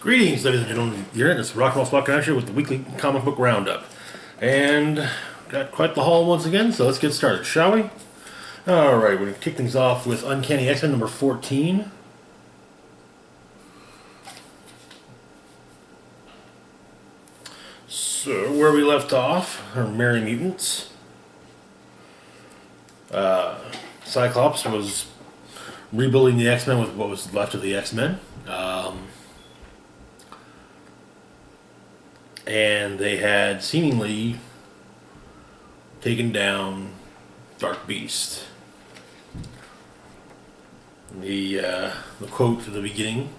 Greetings, ladies and gentlemen. You're in this Rock and Roll Spot Connection with the weekly comic book roundup. And got quite the haul once again, so let's get started, shall we? Alright, we're going to kick things off with Uncanny XMen number 14. So, where we left off are Merry Mutants. Cyclops was rebuilding the X-Men with what was left of the X-Men. And they had seemingly taken down Dark Beast. The quote at the beginning: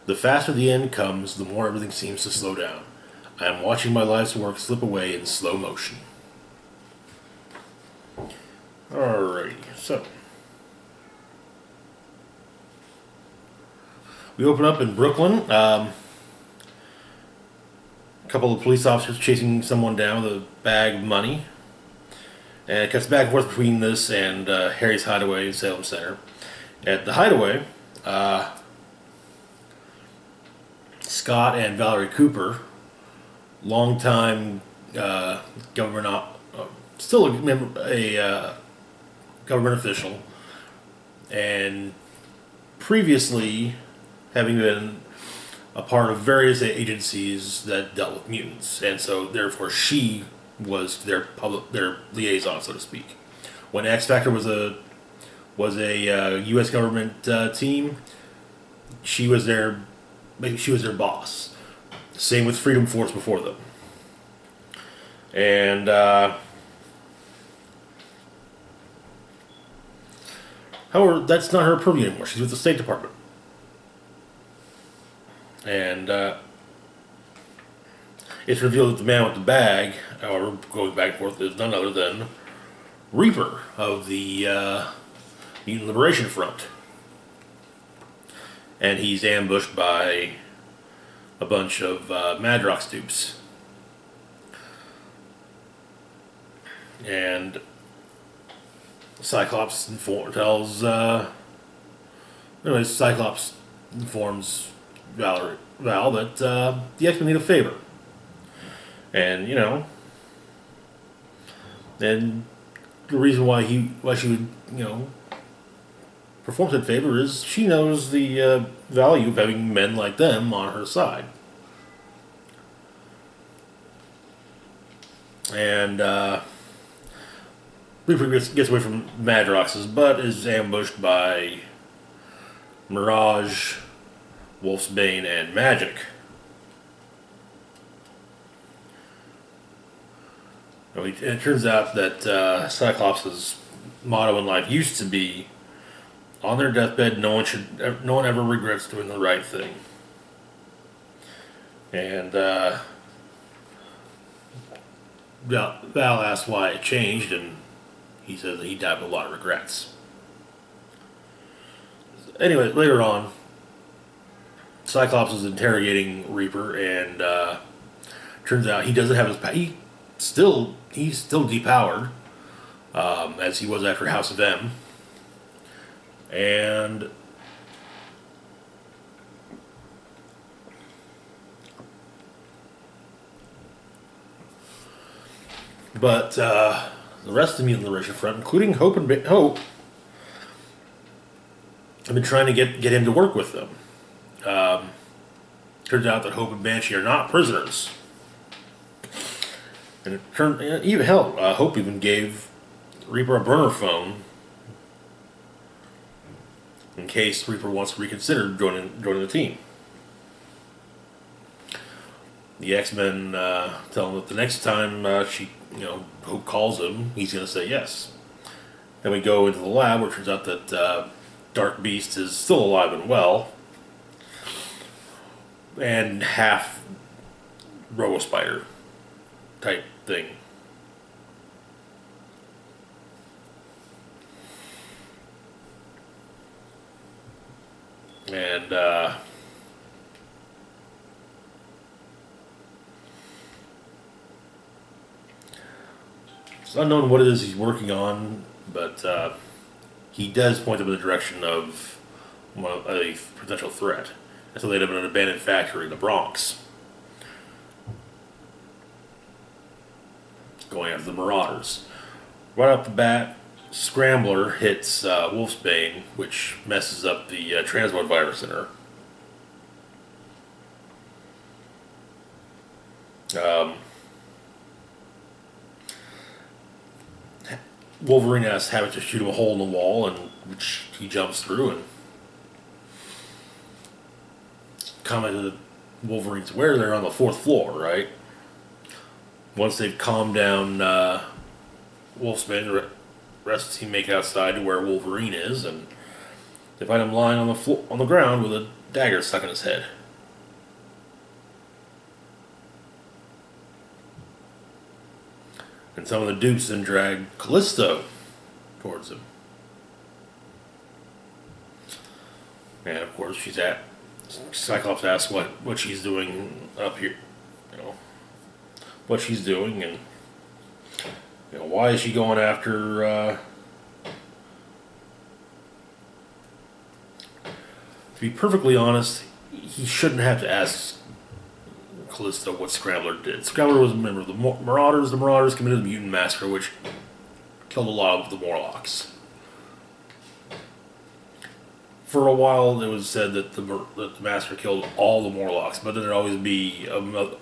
"The faster the end comes, the more everything seems to slow down. I am watching my life's work slip away in slow motion." Alrighty, so we open up in Brooklyn. A couple of police officers chasing someone down with a bag of money. And it cuts back and forth between this and Harry's hideaway in Salem Center. At the hideaway, Scott and Valerie Cooper, longtime government, still a government official, and previously having been a part of various agencies that dealt with mutants, and so therefore she was their liaison, so to speak. When X Factor was a U.S. government team, she was their boss. Same with Freedom Force before them, and however, that's not her purview anymore. She's with the State Department. And it's revealed that the man with the bag, however, going back and forth, is none other than Reaper of the Mutant Liberation Front. And he's ambushed by a bunch of Madrox dupes. And Cyclops Cyclops informs Val that the X-Men need a favor. And, then the reason why she would, perform that favor is she knows the value of having men like them on her side. And Reaper gets away from Madrox's, but is ambushed by Mirage, Wolfsbane, and Magic. And it turns out that Cyclops' motto in life used to be, on their deathbed, no one ever regrets doing the right thing. And Val asks why it changed, and he says that he died with a lot of regrets. Anyway, later on, Cyclops is interrogating Reaper, and turns out he doesn't have his he's still depowered, as he was after House of M. And but the rest of the Mutant Liberation Front, including Hope, have been trying to get him to work with them. Turns out that Hope and Banshee are not prisoners. And Hope even gave Reaper a burner phone in case Reaper wants to reconsider joining the team. The X-Men tell him that the next time Hope calls him, he's going to say yes. Then we go into the lab, where it turns out that Dark Beast is still alive and well, and half Robo-Spider type thing. And it's unknown what it is he's working on, but he does point them in the direction of a potential threat. And so they live in an abandoned factory in the Bronx, going after the Marauders. Right off the bat, Scrambler hits Wolfsbane, which messes up the transport virus in her. Wolverine asks Habit to shoot him a hole in the wall, and which he jumps through, and commented that Wolverine's aware they're on the 4th floor, right? Once they've calmed down Wolfsbane, the rest of the team make it outside to where Wolverine is, and they find him lying on the ground with a dagger stuck in his head. And some of the dupes then drag Callisto towards him. And of course, Cyclops asks what she's doing up here, what she's doing, and why is she going after. To be perfectly honest, he shouldn't have to ask Callisto what Scrambler did. Scrambler was a member of the Marauders. The Marauders committed the Mutant Massacre, which killed a lot of the Morlocks. For a while, it was said that the Massacre killed all the Morlocks, but then there'd always be a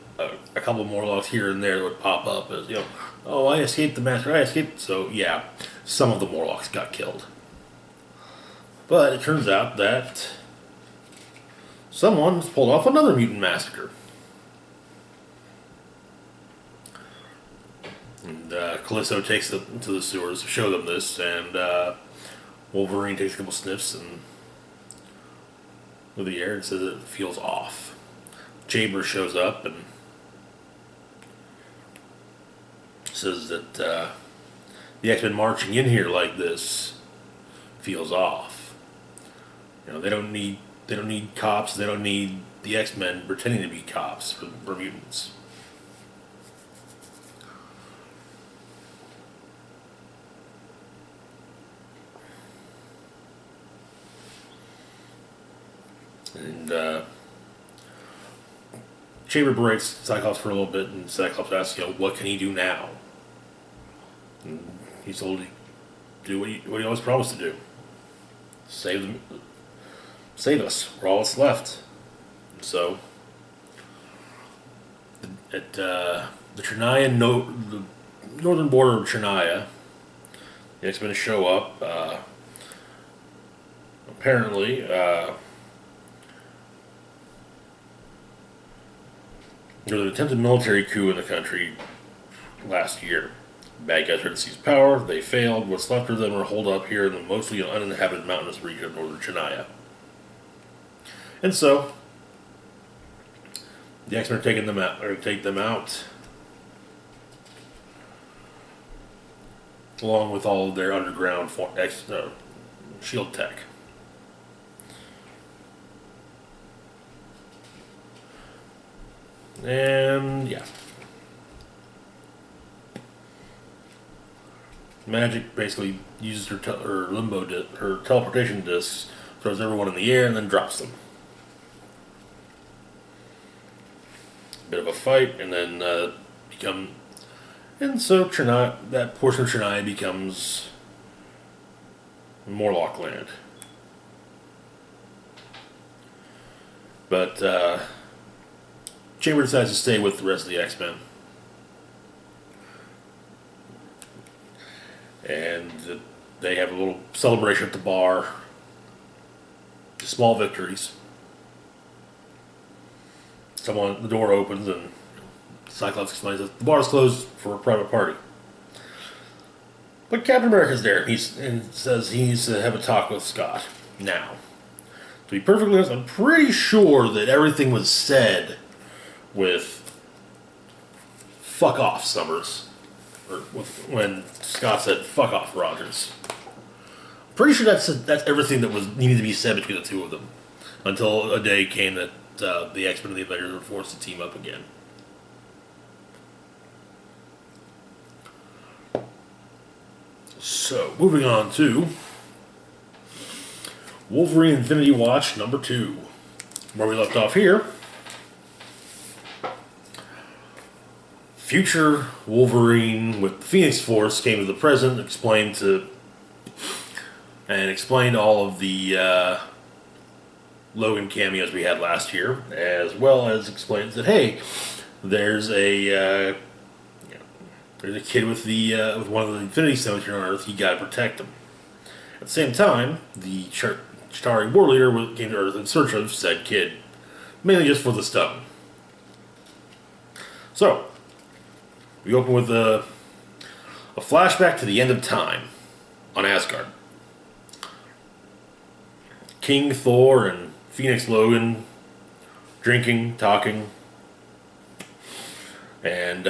couple of Morlocks here and there that would pop up as, oh, I escaped the Massacre, I escaped. So, yeah, some of the Morlocks got killed. But it turns out that someone pulled off another Mutant Massacre. And Callisto takes them to the sewers to show them this, and Wolverine takes a couple sniffs and with the air and says it feels off. Chamber shows up and says that the X-Men marching in here like this feels off. They don't need cops. They don't need the X-Men pretending to be cops for mutants. And Chamber berates Cyclops for a little bit, and Cyclops asks, what can he do now? And he's told to do what he always promised to do. Save us. We're all that's left. And so, at the the northern border of Chernaya, the X-Men show up. Apparently, there was an attempted military coup in the country last year. Bad guys tried to seize power, they failed. What's left of them are holed up here in the mostly uninhabited mountainous region of northern Chennai. And so, the X-Men are taking them out, along with all of their underground shield tech. And yeah, Magic basically uses her teleportation discs, throws everyone in the air, and then drops them. Bit of a fight, and then so that portion of Chennai becomes Morlock land. But Chamber decides to stay with the rest of the X-Men. And they have a little celebration at the bar. Small victories. The door opens and Cyclops explains that the bar is closed for a private party. But Captain America's there and says he needs to have a talk with Scott now. To be perfectly honest, I'm pretty sure that everything was said with "fuck off, Summers," or when Scott said "fuck off, Rogers." I'm pretty sure that's everything that was needed to be said between the two of them, until a day came that the X-Men and the Avengers were forced to team up again. So, moving on to Wolverine Infinity Watch number 2. where we left off here, future Wolverine with the Phoenix Force came to the present, explained all of the Logan cameos we had last year, as well as explains that, hey, there's a kid with with one of the Infinity Stones here on Earth. You gotta protect him. At the same time, the Chitauri war leader came to Earth in search of said kid, mainly just for the stone. So we open with a flashback to the end of time on Asgard. King Thor and Phoenix Logan drinking, talking, and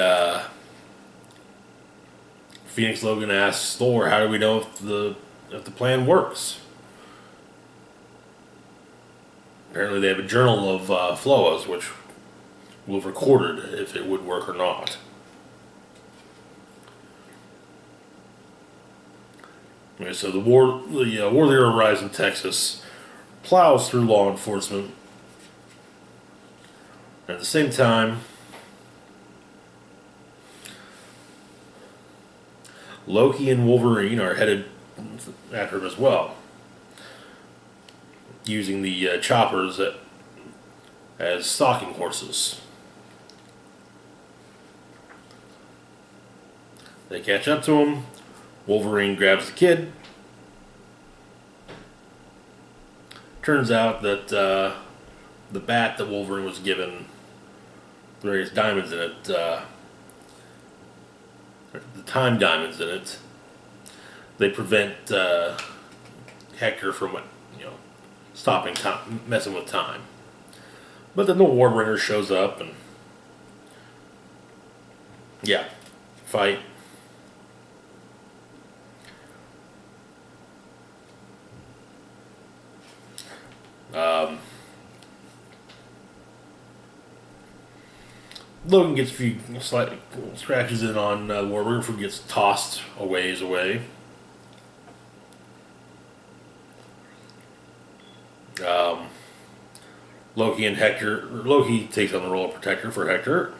Phoenix Logan asks Thor, "How do we know if the plan works?" Apparently, they have a journal of Floa's, which will have recorded if it would work or not. Okay, so the war leader arrives in Texas, plows through law enforcement. At the same time, Loki and Wolverine are headed after him as well, using the choppers as stalking horses. They catch up to him. Wolverine grabs the kid. Turns out that the bat that Wolverine was given, various diamonds in it, the time diamonds in it, they prevent Hector from stopping time, messing with time. But then the Warbringer shows up and fight. Logan gets a few slight scratches in on Warbringer before he gets tossed a ways away. Loki takes on the role of protector for Hector.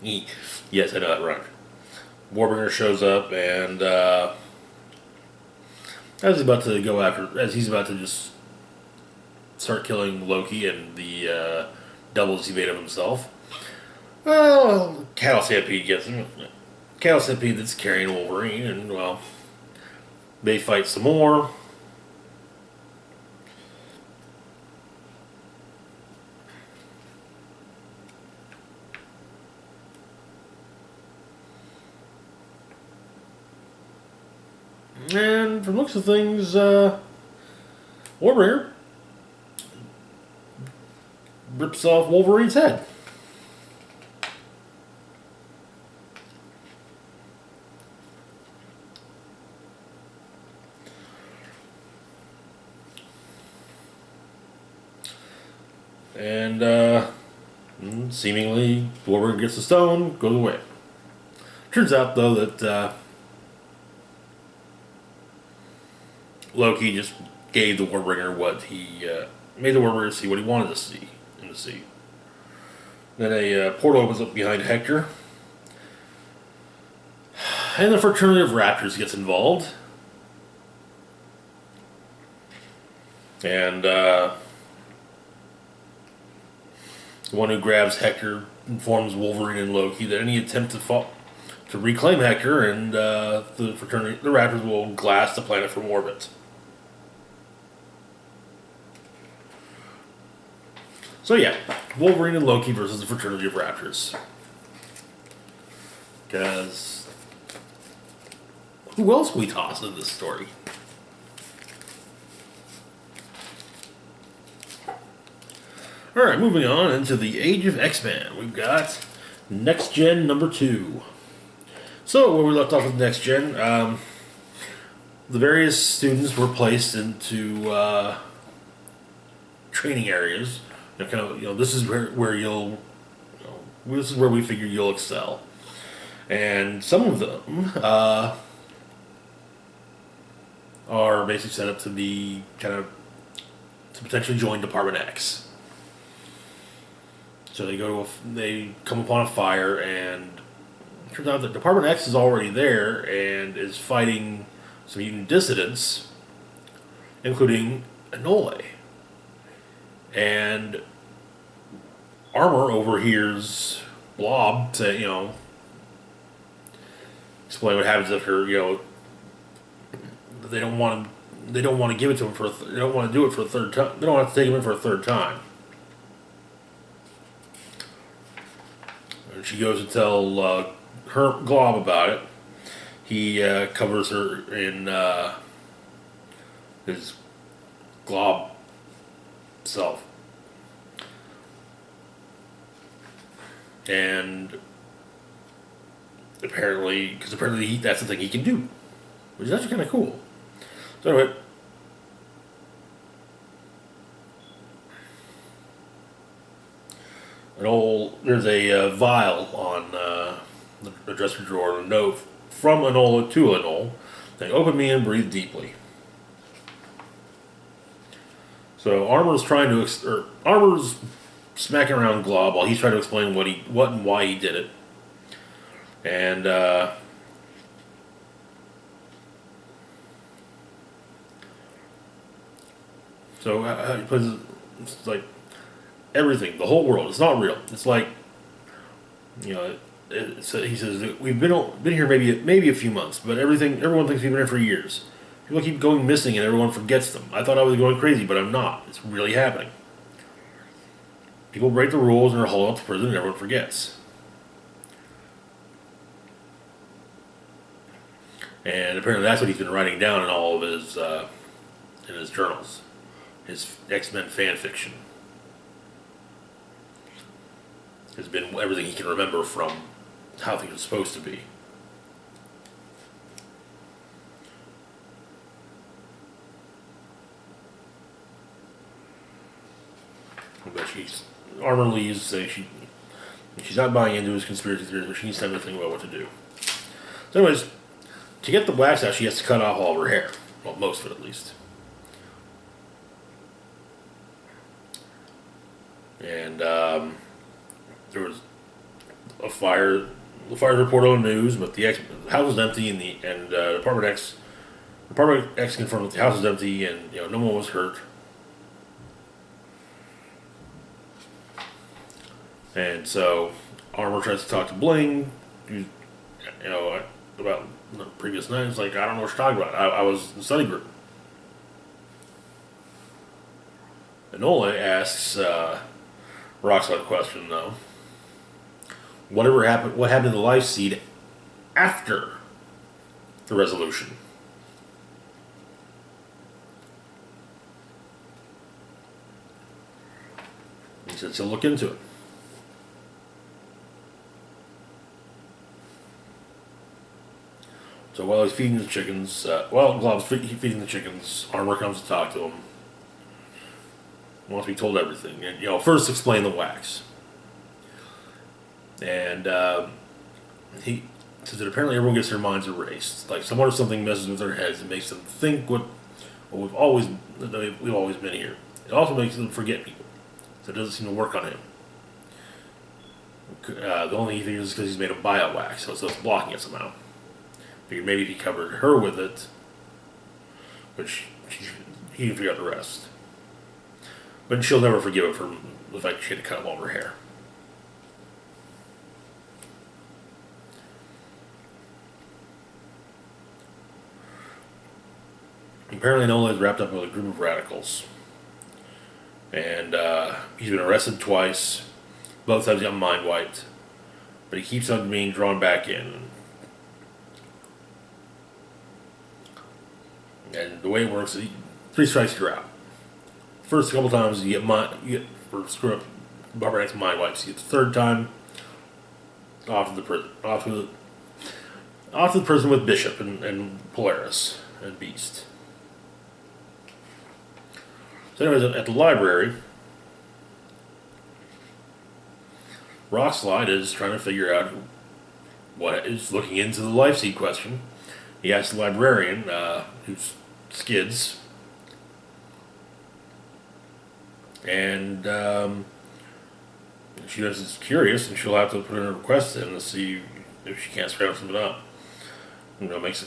Yes, I know that right. Warbringer shows up and as he's about to just start killing Loki and the doubles he made of himself. Well, Cattle Stampede gets him. Cattle Stampede that's carrying Wolverine, and well, they fight some more. And from looks of things, Warbringer rips off Wolverine's head. And seemingly Wolverine gets the stone, goes away. Turns out though that Loki just gave the Warbringer what he made the Warbringer see what he wanted to see in the sea. Then a portal opens up behind Hector, and the Fraternity of Raptors gets involved, and the one who grabs Hector informs Wolverine and Loki that any attempt to reclaim Hector and the Raptors will glass the planet from orbit. So yeah, Wolverine and Loki versus the Fraternity of Raptors. Because who else we toss in this story? Alright, moving on into the Age of XMen. We've got Next Gen number 2. So, where we left off with Next Gen, the various students were placed into training areas. This is where you'll, this is where we figure you'll excel. And some of them are basically set up to be to potentially join Department X. So they come upon a fire, and it turns out that Department X is already there and is fighting some mutant dissidents, including Enole. And Armor overhears Blob say, explain what happens if they don't want to give it to him they don't want to do it for a third time. They don't want to take him in for a third time. And she goes to tell her Glob about it. He covers her in his Glob self. And apparently that's the thing he can do, which is actually kind of cool. So anyway, there's a vial on the dresser drawer, a note from Enola to Enole, saying, "Open me and breathe deeply." So Armor's smacking around Glob while he's trying to explain what and why he did it. And so he puts it's like everything, the whole world. It's not real. It's like he says we've been here maybe a few months, but everyone thinks we've been here for years. People keep going missing, and everyone forgets them. I thought I was going crazy, but I'm not. It's really happening. People break the rules and are hauled out to prison, and everyone forgets. And apparently that's what he's been writing down in all of his journals, his X-Men fan fiction. Has been everything he can remember from how things are supposed to be. But Armor leaves, saying she's not buying into his conspiracy theories, but she needs time to think about what to do. So anyways, to get the wax out, she has to cut off all of her hair. Well, most of it at least. And there was a fire. The fire reported on the news, but the house was empty, and Department X confirmed that the house was empty, and no one was hurt. And so Armor tries to talk to Bling, about the previous night. It's like, I don't know what you're talking about. I was in the study group. Enola asks Roxxon a question, though. What happened to the life seed after the resolution? He said he'll look into it. So while he's feeding the chickens, Glob's feeding the chickens, Armor comes to talk to him. Wants to be told everything. And, first explain the wax. And he says that apparently everyone gets their minds erased. Like someone or something messes with their heads and makes them think what we've always been here. It also makes them forget people. So it doesn't seem to work on him. The only thing is because he's made of bio wax, so it's blocking it somehow. Figured maybe if he covered her with it, which he can figure out the rest. But she'll never forgive him for the fact she had to cut off all her hair. Apparently Nola is wrapped up with a group of radicals. And he's been arrested twice. Both times he got mind wiped. But he keeps on being drawn back in. And the way it works is 3 strikes, you're out. First couple times you get for screw up Barbara X mind wipes. You get the 3rd time off to the prison with Bishop and Polaris and Beast. So anyways, at the library, Rockslide is trying to figure out what is looking into the life seed question. He asks the librarian, who's Skids, and she is curious, and she'll have to put in a request in to see if she can't scramble something up. Makes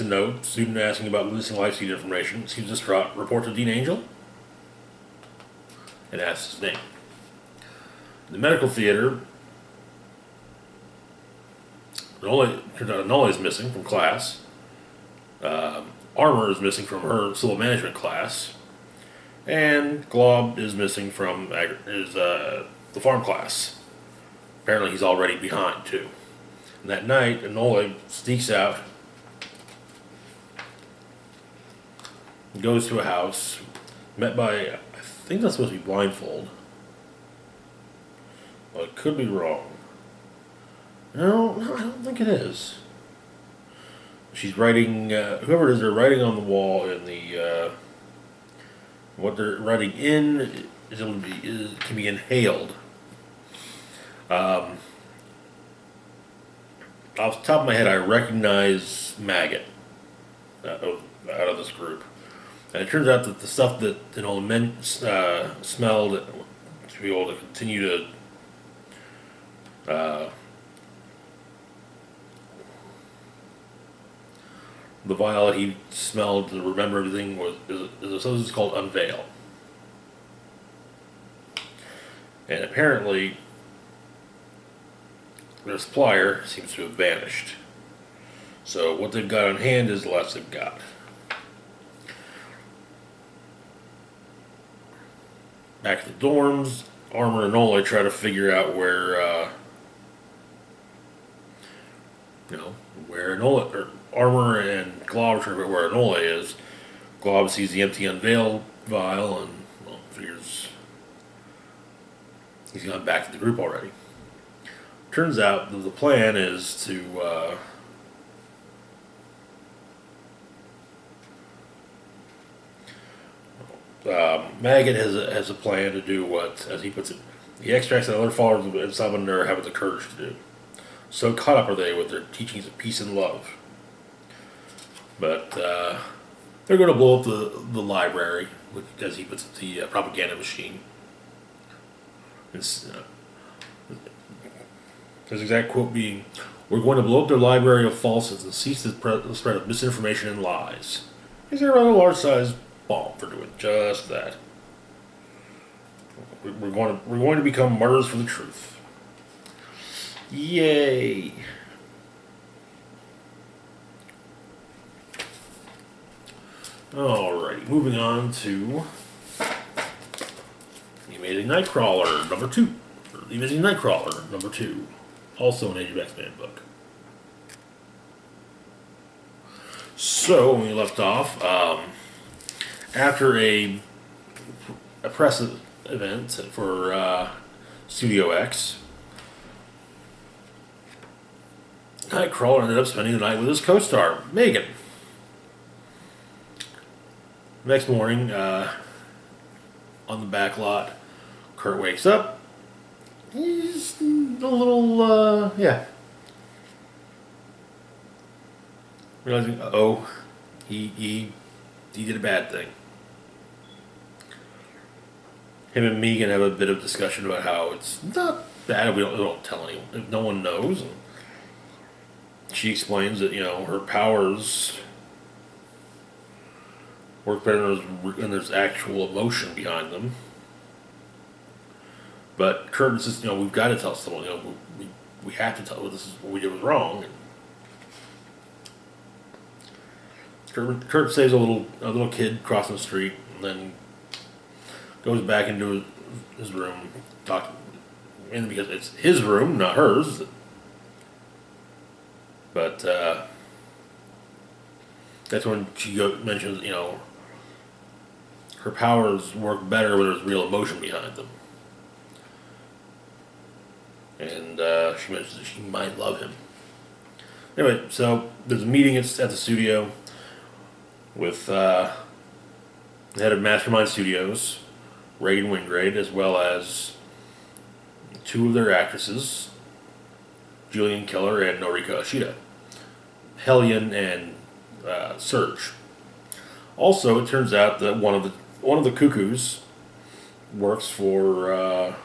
a note. Student asking about missing life seed information. Seems distraught. Report to Dean Angel, and asks his name. In the medical theater, Enola is missing from class. Armor is missing from her civil management class, and Glob is missing from the farm class. Apparently, he's already behind too. And that night, Enola sneaks out, goes to a house, met by, I think that's supposed to be Blindfold. But I could be wrong. No, I don't think it is. She's writing, whoever it is, they're writing on the wall in the, what they're writing in can be inhaled. Off the top of my head, I recognize Maggot out of this group. And it turns out that the stuff that all the men smelled to be able to continue to the vial that he smelled to remember everything is a substance called Unveil. And apparently their supplier seems to have vanished. So what they've got on hand is the last they've got. Back at the dorms, Armor and Enola try to figure out where Enola, or Armor and Glob try to figure out where Enola is. Glob sees the empty Unveil vial and figures he's gone back to the group already. Turns out that the plan is to Maggot has a plan to do what, as he puts it, he extracts that other followers of Summoner have the courage to do. So caught up are they with their teachings of peace and love. But they're going to blow up the library, which, as he puts it, the propaganda machine. His exact quote being, "We're going to blow up their library of falsehoods and cease the spread of misinformation and lies." He's a rather large-sized bomb for doing just that. We're going to become martyrs for the truth. Yay! Alrighty, moving on to The Amazing Nightcrawler number 2. The Amazing Nightcrawler number 2. Also an Age of X-Men book. So, when we left off, after a press event for Studio X, Nightcrawler ended up spending the night with his co-star, Megan. Next morning, on the back lot, Kurt wakes up. He's a little, realizing, he did a bad thing. Him and Megan have a bit of discussion about how it's not bad. We don't tell anyone. If no one knows. And she explains that her powers work better when there's actual emotion behind them. But Kurt insists, we've got to tell someone. We have to tell them this is what we did was wrong. And Kurt saves a little kid crossing the street, and then goes back into his room, because it's his room, not hers. But that's when she mentions, her powers work better when there's real emotion behind them. And she mentions that she might love him. Anyway, so there's a meeting at the studio with the head of Mastermind Studios, Reagan Wingrade, as well as 2 of their actresses, Julian Keller and Noriko Ashida, Hellion and Surge. Also, it turns out that one of the cuckoos works for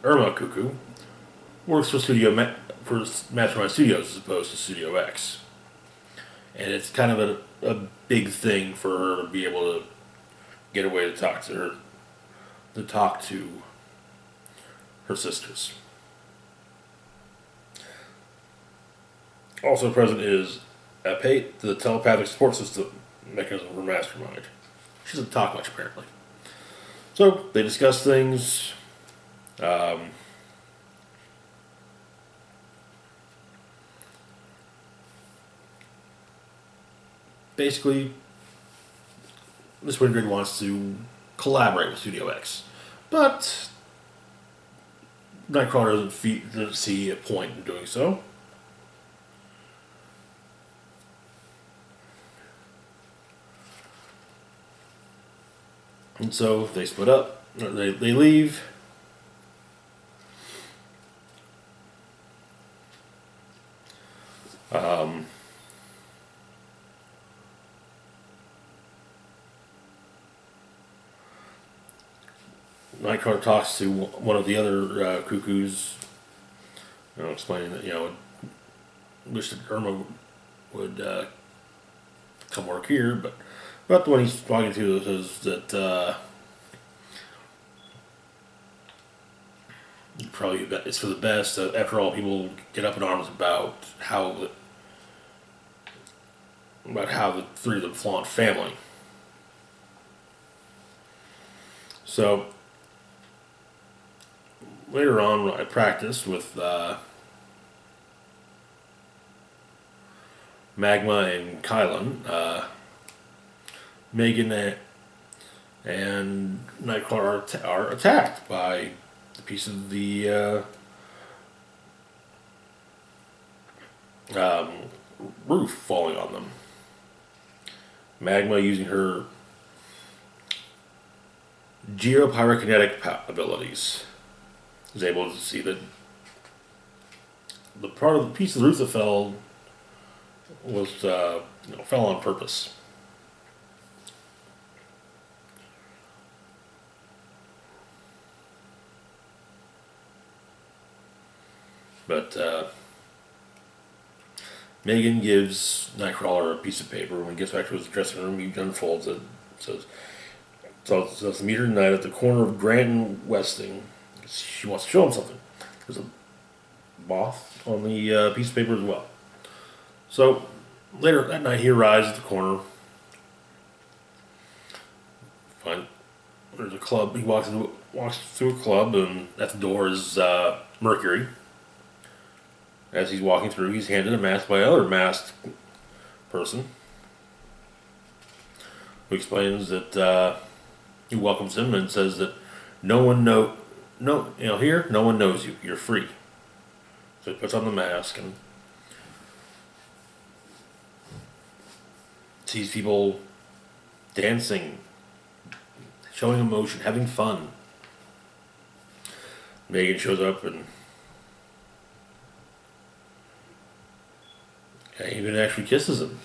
Irma Cuckoo, works for for Mastermind Studios as opposed to Studio X, and it's kind of a big thing for her to be able to get away to talk to her sisters. Also present is Apate, the telepathic support system mechanism for Mastermind. She doesn't talk much, apparently. So, they discuss things. Basically, Miss Wingrid wants to collaborate with Studio X. But Nightcrawler doesn't see a point in doing so. And so they split up. They leave. Nightcrawler talks to one of the other cuckoos, explaining that wish that Irma would come work here, but the one he's talking to says that probably it's for the best. After all, people get up in arms about how the three of them flaunt family. So later on, I practiced with Magma and Kylan. Megan and Nightcrawler are attacked by a piece of the roof falling on them. Magma, using her geopyrokinetic abilities, is able to see that the piece of the roof that fell was fell on purpose. But Megan gives Nightcrawler a piece of paper. When he gets back to his dressing room, he unfolds it. It says to meet her tonight at the corner of Grant and Westing. She wants to show him something. There's a moth on the piece of paper as well. So later that night, he arrives at the corner. There's a club. He walks through a club, and at the door is Mercury. As he's walking through, he's handed a mask by another masked person, who explains that who welcomes him and says that no one knows you. You're free. So he puts on the mask and sees people dancing, showing emotion, having fun. Megan shows up and even actually kisses him.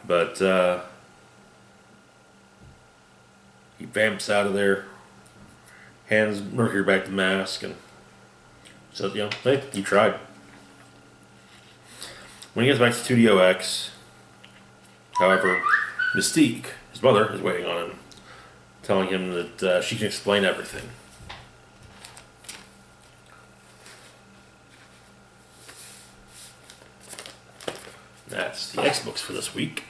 But he vamps out of there, hands Mercury back the mask, and says, hey, you tried. When he gets back to Studio X, however, Mystique, his mother, is waiting on him, telling him that she can explain everything. That's the X books for this week.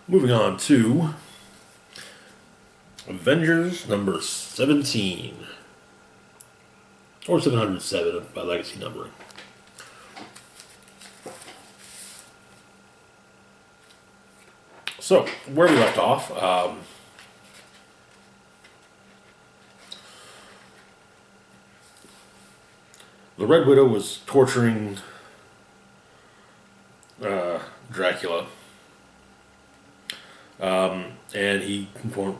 Moving on to Avengers number 17. Or 707 by legacy numbering. So, where we left off, the Red Widow was torturing Dracula, and he informed,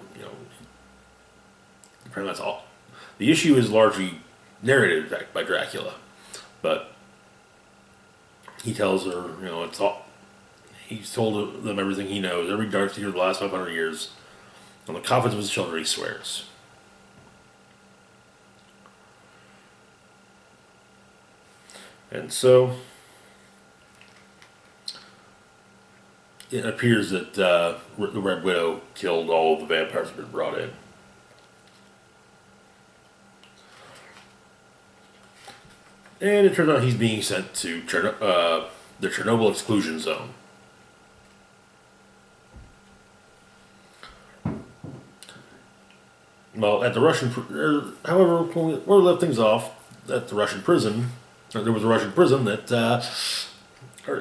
apparently that's all. The issue is largely narrated by Dracula, but he tells her, it's all. He's told them everything he knows, every dark secret of the last 500 years. On the coffins of his children, he swears. And so, it appears that the Red Widow killed all of the vampires that have been brought in. And it turns out he's being sent to the Chernobyl exclusion zone. Well, at the Russian, however, when we left things off at the Russian prison, there was a Russian prison that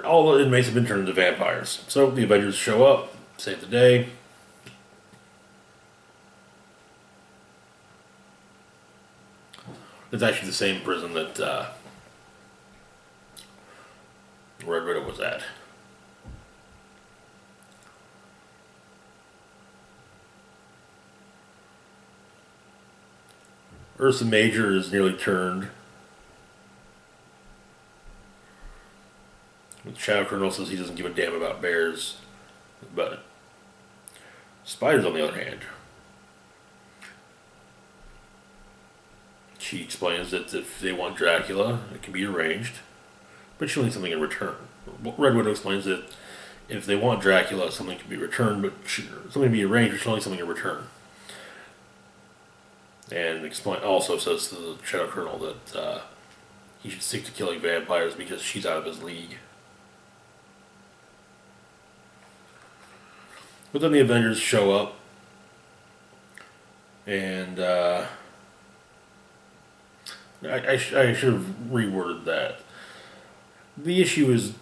all the inmates have been turned into vampires. So the Avengers show up, save the day. It's actually the same prison that Red Widow was at. Ursa Major is nearly turned. Shadow Colonel says he doesn't give a damn about bears. But Spiders, on the other hand, she explains that if they want Dracula, it can be arranged, but she'll need something in return. Red Widow explains that if they want Dracula, something can be returned, but something can be arranged, but she'll need something in return. And also says to the Shadow Colonel that he should stick to killing vampires because she's out of his league. But then the Avengers show up, and I should have reworded that. The issue is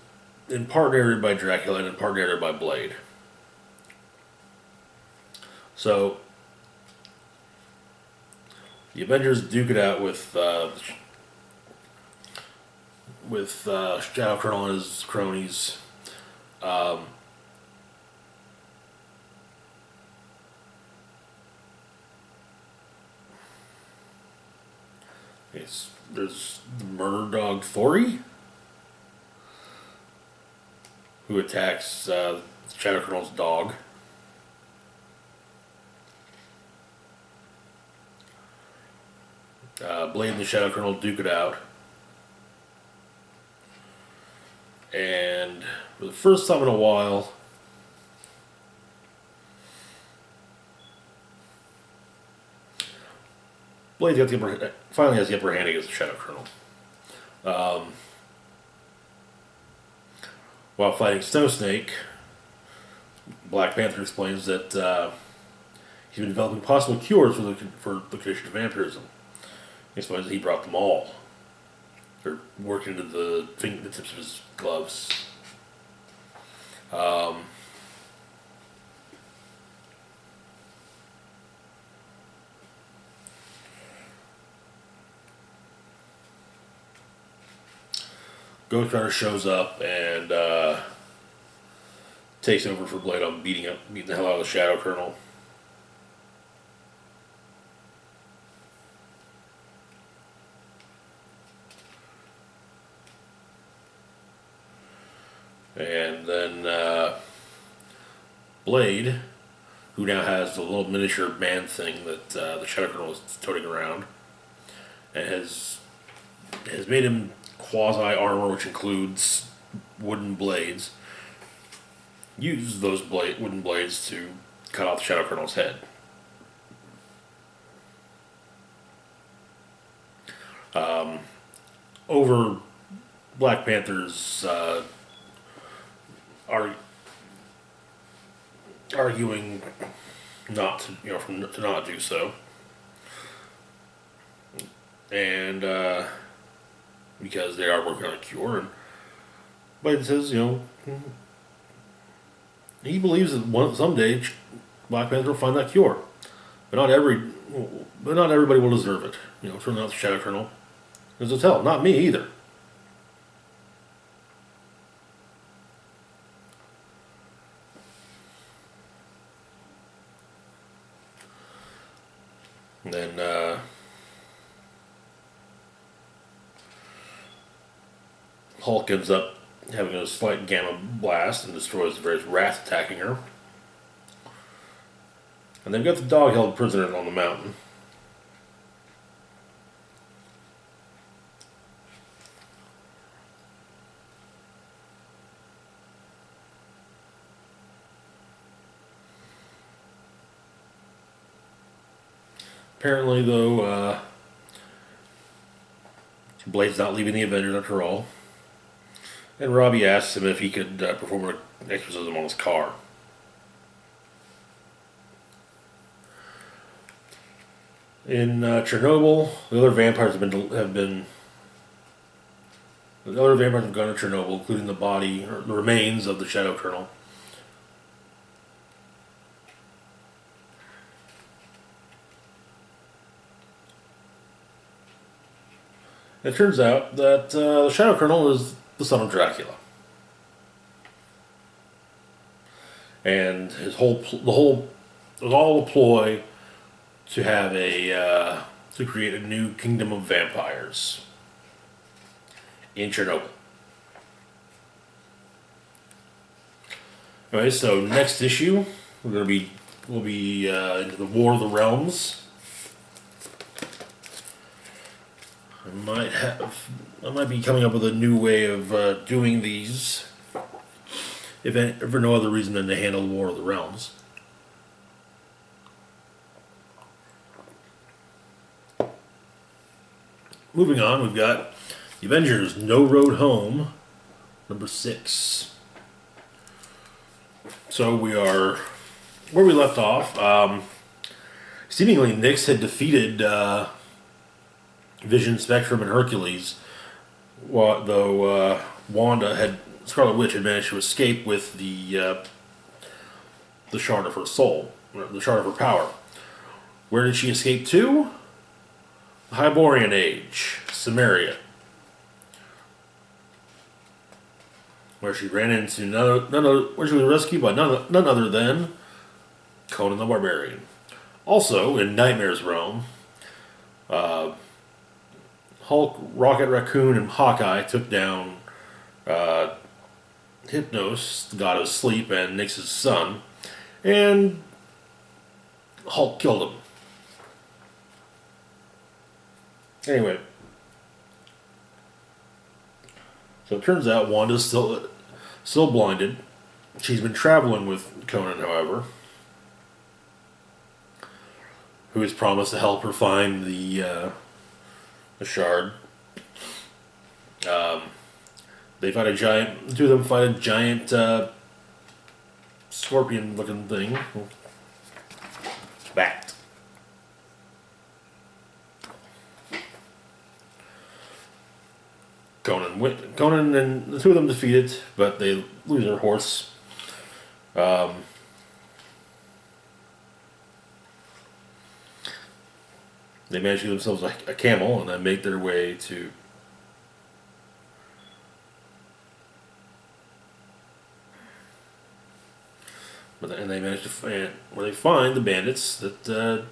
in part narrated by Dracula and in part narrated by Blade. So the Avengers duke it out with Shadow Colonel and his cronies. There's the murder dog Thori, who attacks Shadow Colonel's dog. Blade and the Shadow Colonel duke it out. And for the first time in a while, Blade finally has the upper hand against the Shadow Colonel. While fighting Snow Snake, Black Panther explains that he's been developing possible cures for the condition of vampirism. He explains that he brought them all. They're working into the tips of his gloves. Ghost Rider shows up and takes over for Blade on beating the hell out of the Shadow Colonel. And then Blade, who now has the little miniature man thing that the Shadow Colonel is toting around, and has made him quasi-armor, which includes wooden blades, uses those wooden blades to cut off the Shadow Colonel's head. Over Black Panther's arguing to not do so, and because they are working on a cure, and Blade says, he believes that someday Black Panther will find that cure, but not everybody will deserve it. Turns out the Shadow Colonel is a tell, not me either. And then Hulk ends up having a slight gamma blast and destroys the various rats attacking her. And they've got the dog held prisoner on the mountain. Apparently, though, Blade's not leaving the Avengers after all. And Robbie asks him if he could perform an exorcism on his car. In Chernobyl, the other vampires have gone to Chernobyl, including the body or the remains of the Shadow Colonel. It turns out that the Shadow Colonel is the son of Dracula, and it was all a ploy to have to create a new kingdom of vampires in Chernobyl. Anyway, so next issue we'll be into the War of the Realms. I might be coming up with a new way of doing these, if for no other reason than to handle the War of the Realms. Moving on, we've got the Avengers No Road Home, number 6. So we are where we left off. Seemingly Nyx had defeated Vision, Spectrum, and Hercules, though Scarlet Witch had managed to escape with the shard of her soul, the shard of her power. Where did she escape to? The Hyborian Age, Samaria, where she ran into where she was rescued by none other than Conan the Barbarian. Also, in Nightmare's realm, Hulk, Rocket Raccoon, and Hawkeye took down Hypnos, the god of sleep, and Nyx's son, and Hulk killed him. Anyway, so it turns out Wanda's still blinded. She's been traveling with Conan, however, who has promised to help her find the shard. The two of them fight a giant scorpion-looking thing. Bat. Conan and the two of them defeat it, but they lose their horse. They manage to get themselves a camel and then make their way to and they manage to find where they find the bandits that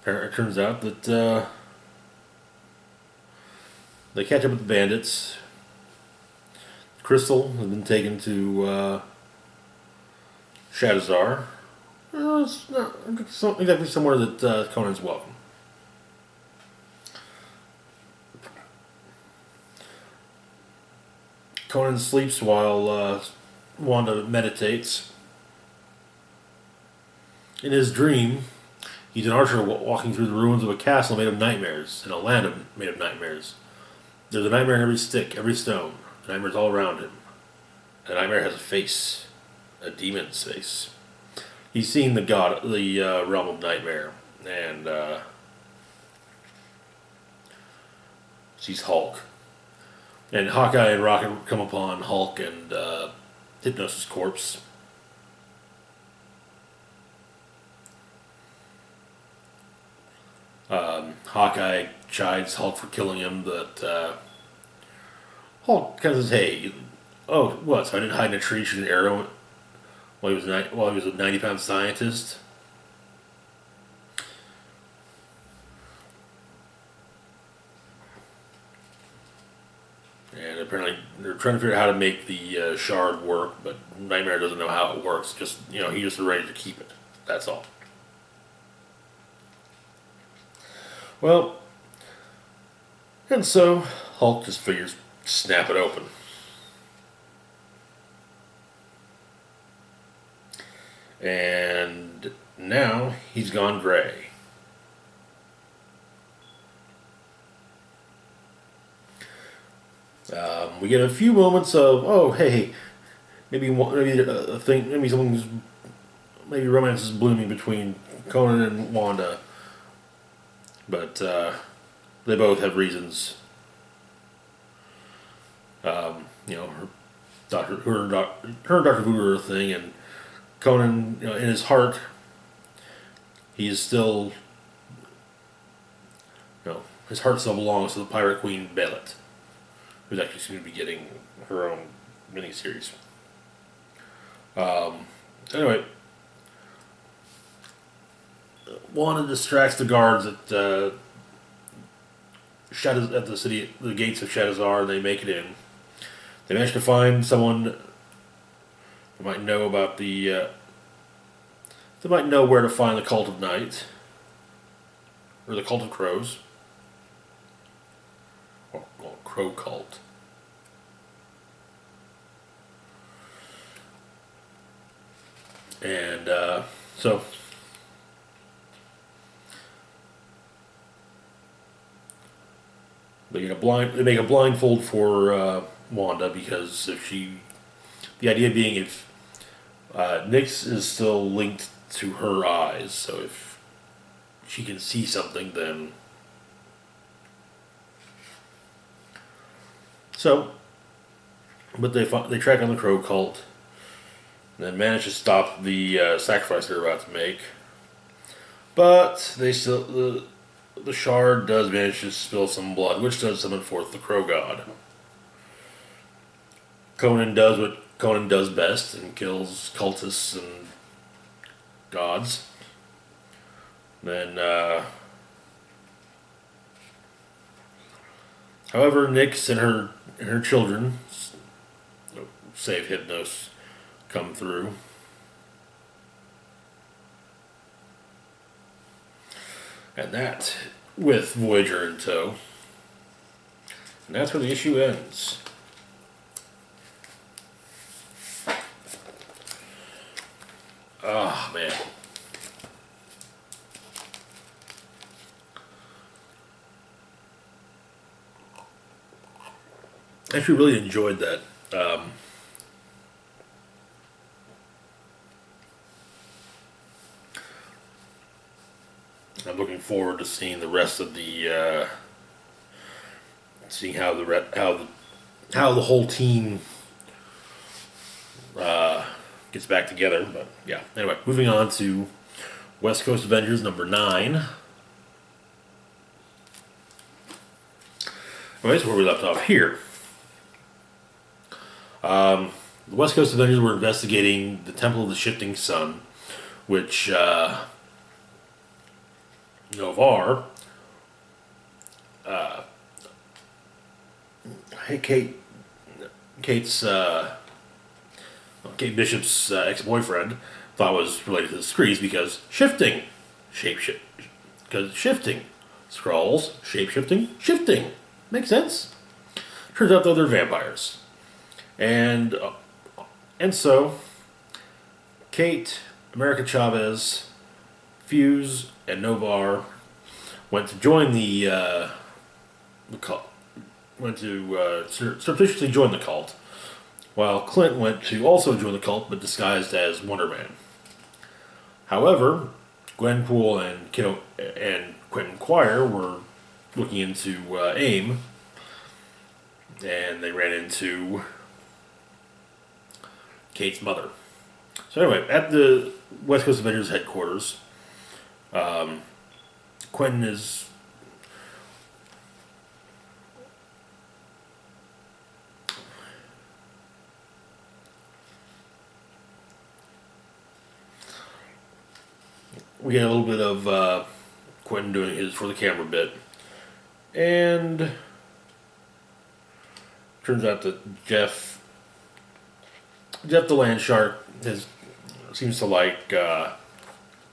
it turns out that they catch up with the bandits. Crystal has been taken to Shadazar. It's not exactly somewhere that Conan's welcome. Conan sleeps while Wanda meditates. In his dream, he's an archer walking through the ruins of a castle made of nightmares, in a land made of nightmares. There's a nightmare in every stick, every stone. The nightmare's all around him. The nightmare has a face, a demon's face. He's seen the realm of nightmare, and sees Hulk. And Hawkeye and Rocket come upon Hulk and Hypnos' corpse. Hawkeye chides Hulk for killing him, but Hulk kind of says, "Hey, oh, what? So I didn't hide in a tree, shoot an arrow? while he was a 90-pound scientist. And apparently they're trying to figure out how to make the shard work, but Nightmare doesn't know how it works. Just, he's just ready to keep it. That's all. Well, and so Hulk just figures snap it open. And now he's gone gray. We get a few moments of, oh hey, maybe a thing, maybe romance is blooming between Conan and Wanda, but they both have reasons. Her and Dr. Voodoo are a thing, and Conan, in his heart, he is still, his heart still belongs to the Pirate Queen Bellet, who's actually soon to be getting her own miniseries. Anyway, Wanda distracts the guards at the gates of Shadowzar, and they make it in. They manage to find someone who might know about they might know where to find the Cult of Night, or the Cult of Crows, or Crow Cult. And so they make a blindfold for Wanda, because the idea being, if Nyx is still linked to her eyes, so if she can see something, then but they track down the Crow Cult, and then manage to stop the sacrifice they're about to make. But the shard does manage to spill some blood, which does summon forth the Crow God. Conan does what Conan does best and kills cultists and gods. Then, however, Nyx and her children, save Hypnos, come through. And that, with Voyager in tow. And that's where the issue ends. Oh, man. I actually really enjoyed that. I'm looking forward to seeing the rest of the seeing how the whole team gets back together. But yeah, anyway, moving on to West Coast Avengers number 9. Okay, so where we left off here. The West Coast Avengers were investigating the Temple of the Shifting Sun, which Novar, Kate Bishop's ex-boyfriend, thought was related to the Screes because shifting, because shifting, Skrulls, shape-shifting, shifting, makes sense. Turns out though they're vampires, and so Kate, America Chavez, Fuse, and Novar went to join the cult. Went to surreptitiously join the cult, while Clint went to also join the cult, but disguised as Wonder Man. However, Gwenpool and Quentin Quire were looking into AIM, and they ran into Kate's mother. So anyway, at the West Coast Avengers headquarters, Quentin is we get a little bit of Quentin doing his for the camera bit, and turns out that Jeff the Land Shark seems to like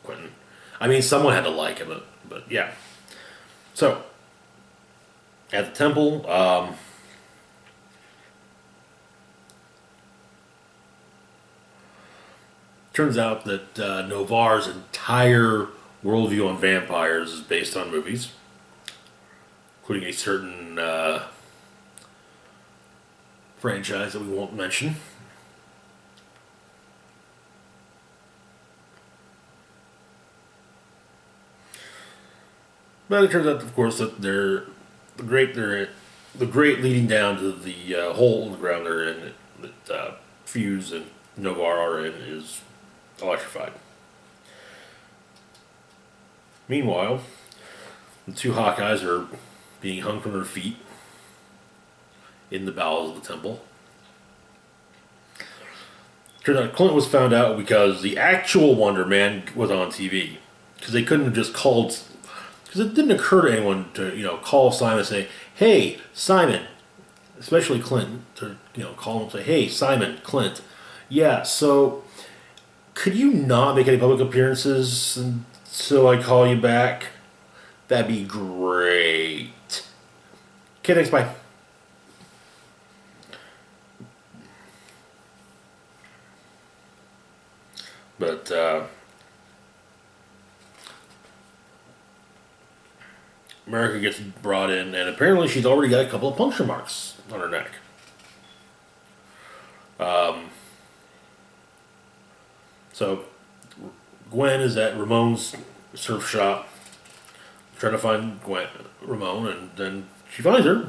Quentin. I mean, someone had to like him, but yeah. So at the temple, turns out that Novar's entire worldview on vampires is based on movies, including a certain franchise that we won't mention. But it turns out, of course, that the great leading down to the hole in the ground they're in, that Fuse and Novar are in, is electrified. Meanwhile, the two Hawkeyes are being hung from their feet in the bowels of the temple. Turns out Clint was found out because the actual Wonder Man was on TV. Because they couldn't have just called... Because it didn't occur to anyone to, call Simon and say, "Hey, Simon," especially Clint, to, call him and say, "Hey, Simon, Clint, yeah, so could you not make any public appearances until I call you back? That'd be great." Okay, thanks, bye. But, America gets brought in, and apparently she's already got a couple of puncture marks on her neck. So Gwen is at Ramon's surf shop trying to find Ramon, and then she finds her.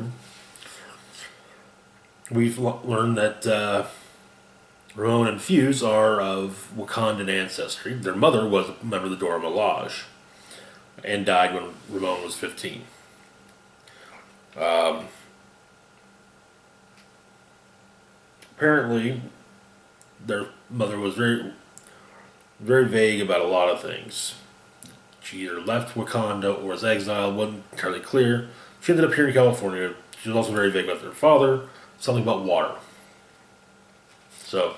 We've learned that Ramon and Fuse are of Wakandan ancestry. Their mother was a member of the Dora Milaje and died when Ramon was 15. Apparently, their mother was very, very vague about a lot of things. She either left Wakanda or was exiled, wasn't entirely clear. She ended up here in California. She was also very vague about their father, something about water. So,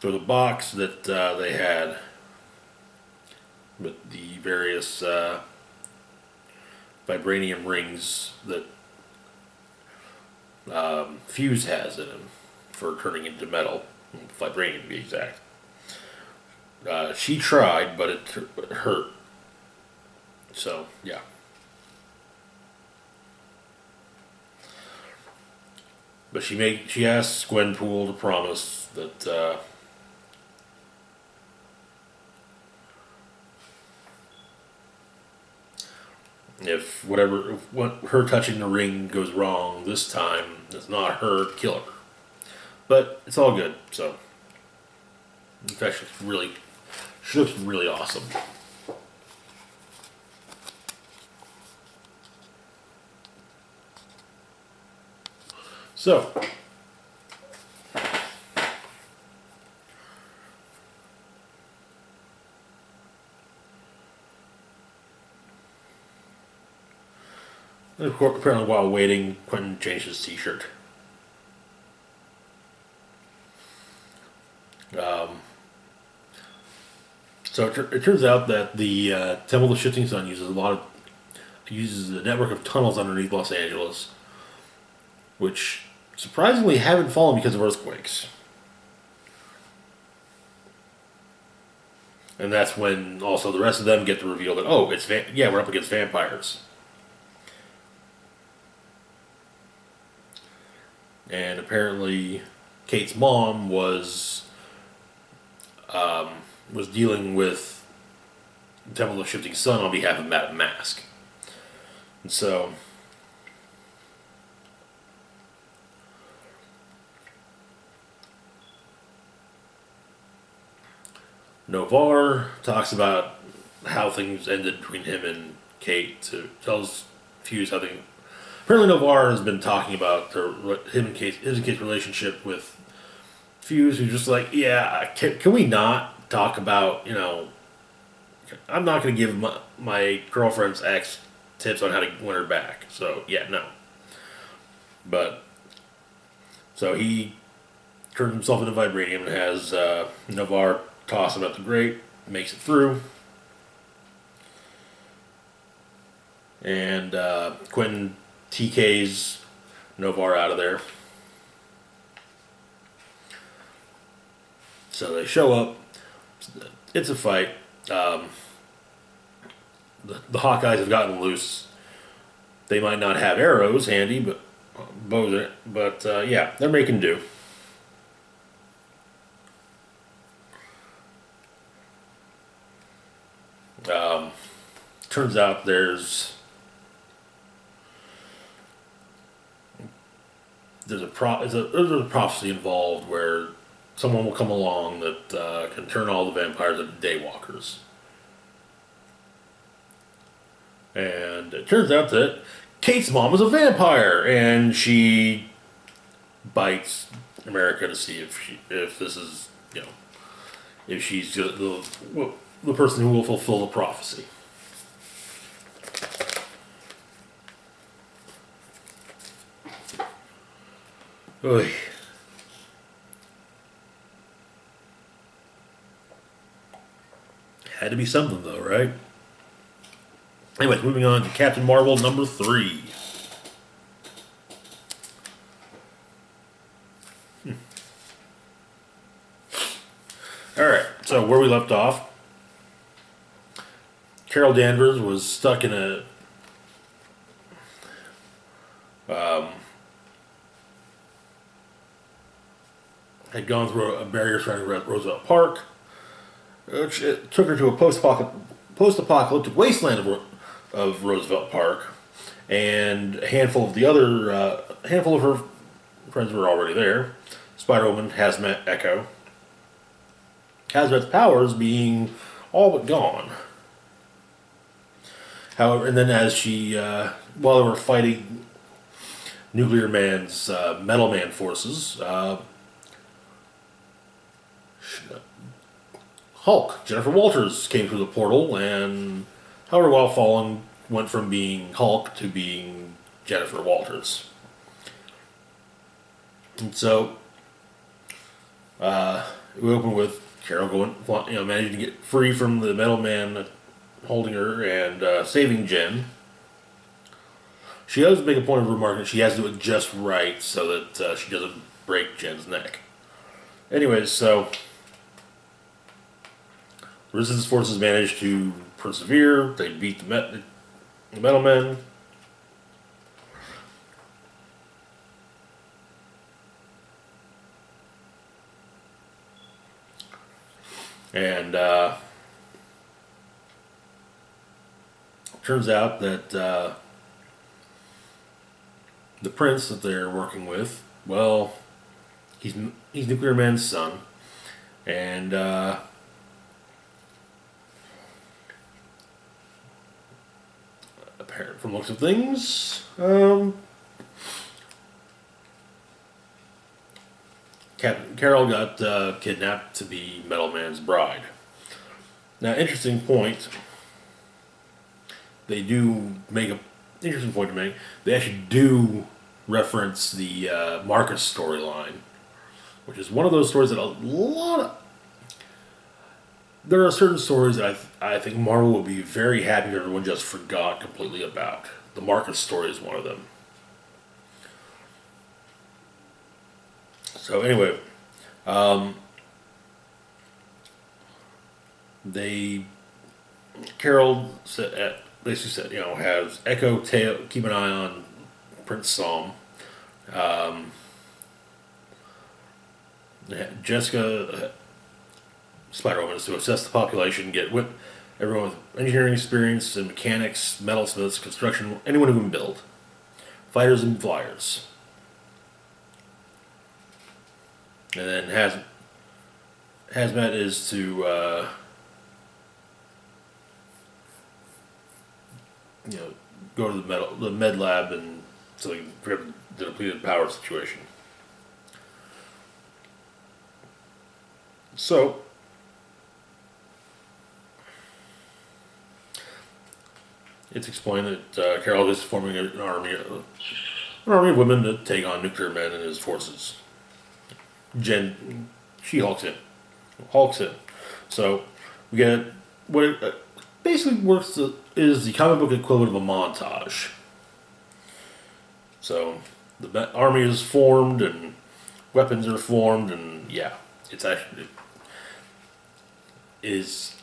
there was a box that they had with the various vibranium rings that Fuse has in him for turning into metal, vibranium to be exact. She tried, but it hurt. So, yeah. But she asks Gwenpool to promise that if her touching the ring goes wrong this time, it's not her to kill her. But it's all good. So, in fact, she looks really awesome. So, and of course, apparently while waiting, Quentin changed his t-shirt. So it turns out that the Temple of the Shifting Sun uses a network of tunnels underneath Los Angeles, which surprisingly haven't fallen because of earthquakes. And that's when also the rest of them get to reveal that, oh, we're up against vampires. And apparently Kate's mom was dealing with Temple of the Shifting Sun on behalf of Madame Mask. And so Novar talks about how things ended between him and Kate. Tells Fuse how things... Apparently Novar has been talking about his and Kate's relationship with Fuse, who's just like, yeah, can we not? talk about, I'm not going to give my girlfriend's ex tips on how to win her back. So, yeah, no. But, so he turns himself into vibranium and has Navarre toss him at the grate, makes it through. And Quentin TK's Navarre out of there. So they show up. It's a fight. The Hawkeyes have gotten loose. They might not have arrows handy, but bows. But yeah, they're making do. Turns out there's a prophecy involved where someone will come along that can turn all the vampires into daywalkers. And it turns out that Kate's mom is a vampire, and she bites America to see if this is, if she's the person who will fulfill the prophecy. Oy. Had to be something, though, right? Anyways, moving on to Captain Marvel number 3. Alright, so where we left off, Carol Danvers was stuck in a had gone through a barrier surrounding Roosevelt Park, which it took her to a post-apocalyptic wasteland of Roosevelt Park, and a handful of her friends were already there. Spider-Woman, Hazmat, Echo. Hazmat's powers being all but gone. However, and then as while they were fighting Nuclear Man's Metal Man forces, Hulk, Jennifer Walters, came through the portal, and however, while falling, went from being Hulk to being Jennifer Walters. And so, we open with Carol managing to get free from the Metal Man holding her and saving Jen. She does make a point of remarking that she has to do it just right so that she doesn't break Jen's neck. Anyways, so Resistance forces managed to persevere. They beat the Metal Men. And turns out that the prince that they're working with, well, he's Nuclear Man's son, and apparent from looks of things, Captain Carol got kidnapped to be Metal Man's bride. Now, interesting point. They do make an interesting point to make. They actually do reference the Marcus storyline, which is one of those stories that there are certain stories that I think Marvel would be very happy if everyone just forgot completely about. The Marcus story is one of them. So anyway, Carol basically said, has Echo keep an eye on Prince Psalm. Jessica, Spider-Woman, is to assess the population, get everyone with engineering experience and mechanics, metalsmiths, construction, anyone who can build. Fighters and flyers. And then Hazmat is to go to the med lab and so they can figure out the depleted power situation. So it's explained that Carol is forming an army of women to take on Nuclear Man and his forces. She hulks in. So we get what it basically is the comic book equivalent of a montage. So the army is formed and weapons are formed, and yeah, it's actually it's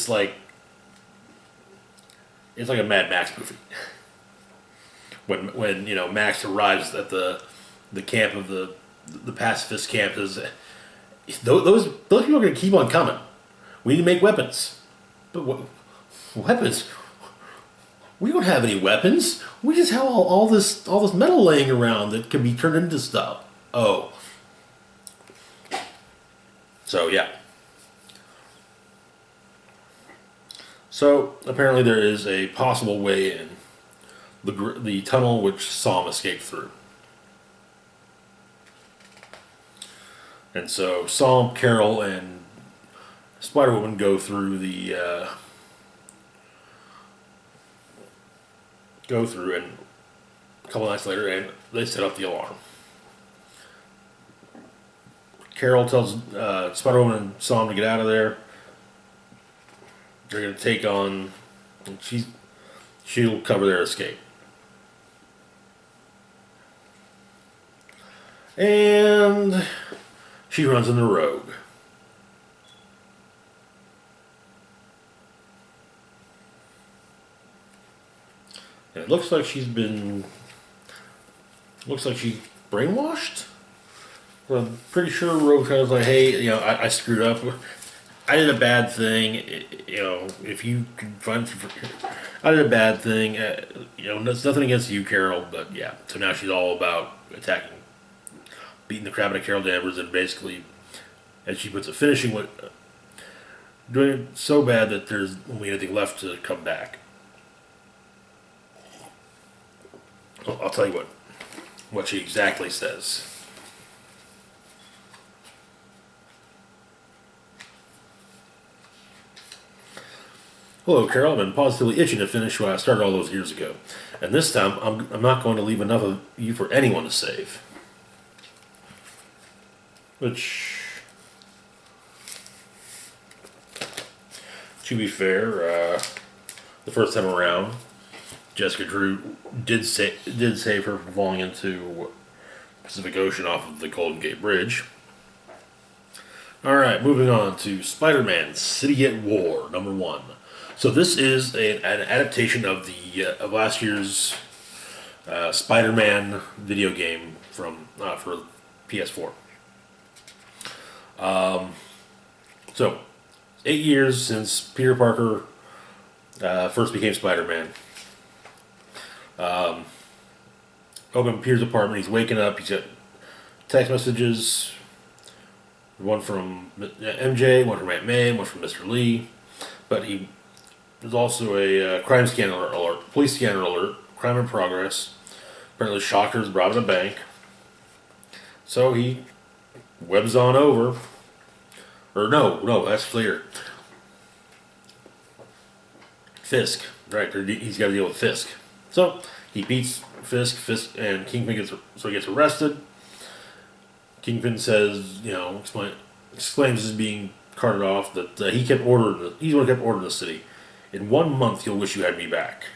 like a Mad Max movie. When Max arrives at the camp of the pacifist camp, is those people are going to keep on coming. We need to make weapons, but weapons? We don't have any weapons. We just have all this metal laying around that can be turned into stuff. Oh, so yeah. So apparently there is a possible way in the tunnel which Psalm escaped through. And so Psalm, Carol, and Spider-Woman go through and a couple nights later, and they set up the alarm. Carol tells Spider-Woman and Psalm to get out of there. They're going to take on... She'll cover their escape. And she runs into Rogue. And it looks like she's brainwashed. Well, I'm pretty sure Rogue kind of like, hey, I screwed up. I did a bad thing. If you can find, I did a bad thing. It's nothing against you, Carol, but yeah. So now she's all about attacking, beating the crap out of Carol Danvers, and basically, as she puts it, finishing doing it so bad that there's only anything left to come back. I'll tell you what she exactly says. Hello, Carol. I've been positively itching to finish what I started all those years ago. And this time, I'm not going to leave enough of you for anyone to save. Which, to be fair, the first time around, Jessica Drew did save her from falling into Pacific Ocean off of the Golden Gate Bridge. Alright, moving on to Spider-Man City at War, #1. So this is an adaptation of of last year's Spider-Man video game for PS4. So 8 years since Peter Parker first became Spider-Man. Open Peter's apartment. He's waking up. He's got text messages. One from MJ, one from Aunt May, one from Mr. Lee. But there's also a crime scanner alert, police scanner alert, crime in progress. Apparently Shocker's robbing a bank. So he webs on over. Or no, that's later. Fisk, right? He's got to deal with Fisk. So he beats Fisk, and Kingpin gets arrested. Kingpin says, exclaims as being carted off that he's the one who kept order in the city. In 1 month, you'll wish you had me back.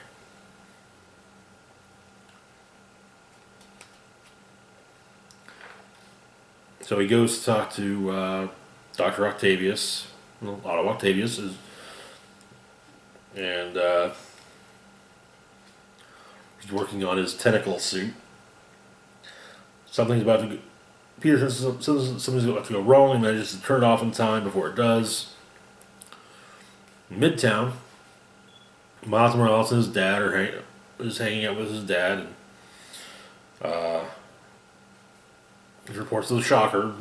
So he goes to talk to Dr. Octavius. Otto Octavius is, and he's working on his tentacle suit. Something's about to go. Peter says something's about to go wrong, and manages to turn it off in time before it does. In Midtown, Miles Morales and his dad is hanging out with his dad, and he reports to the Shocker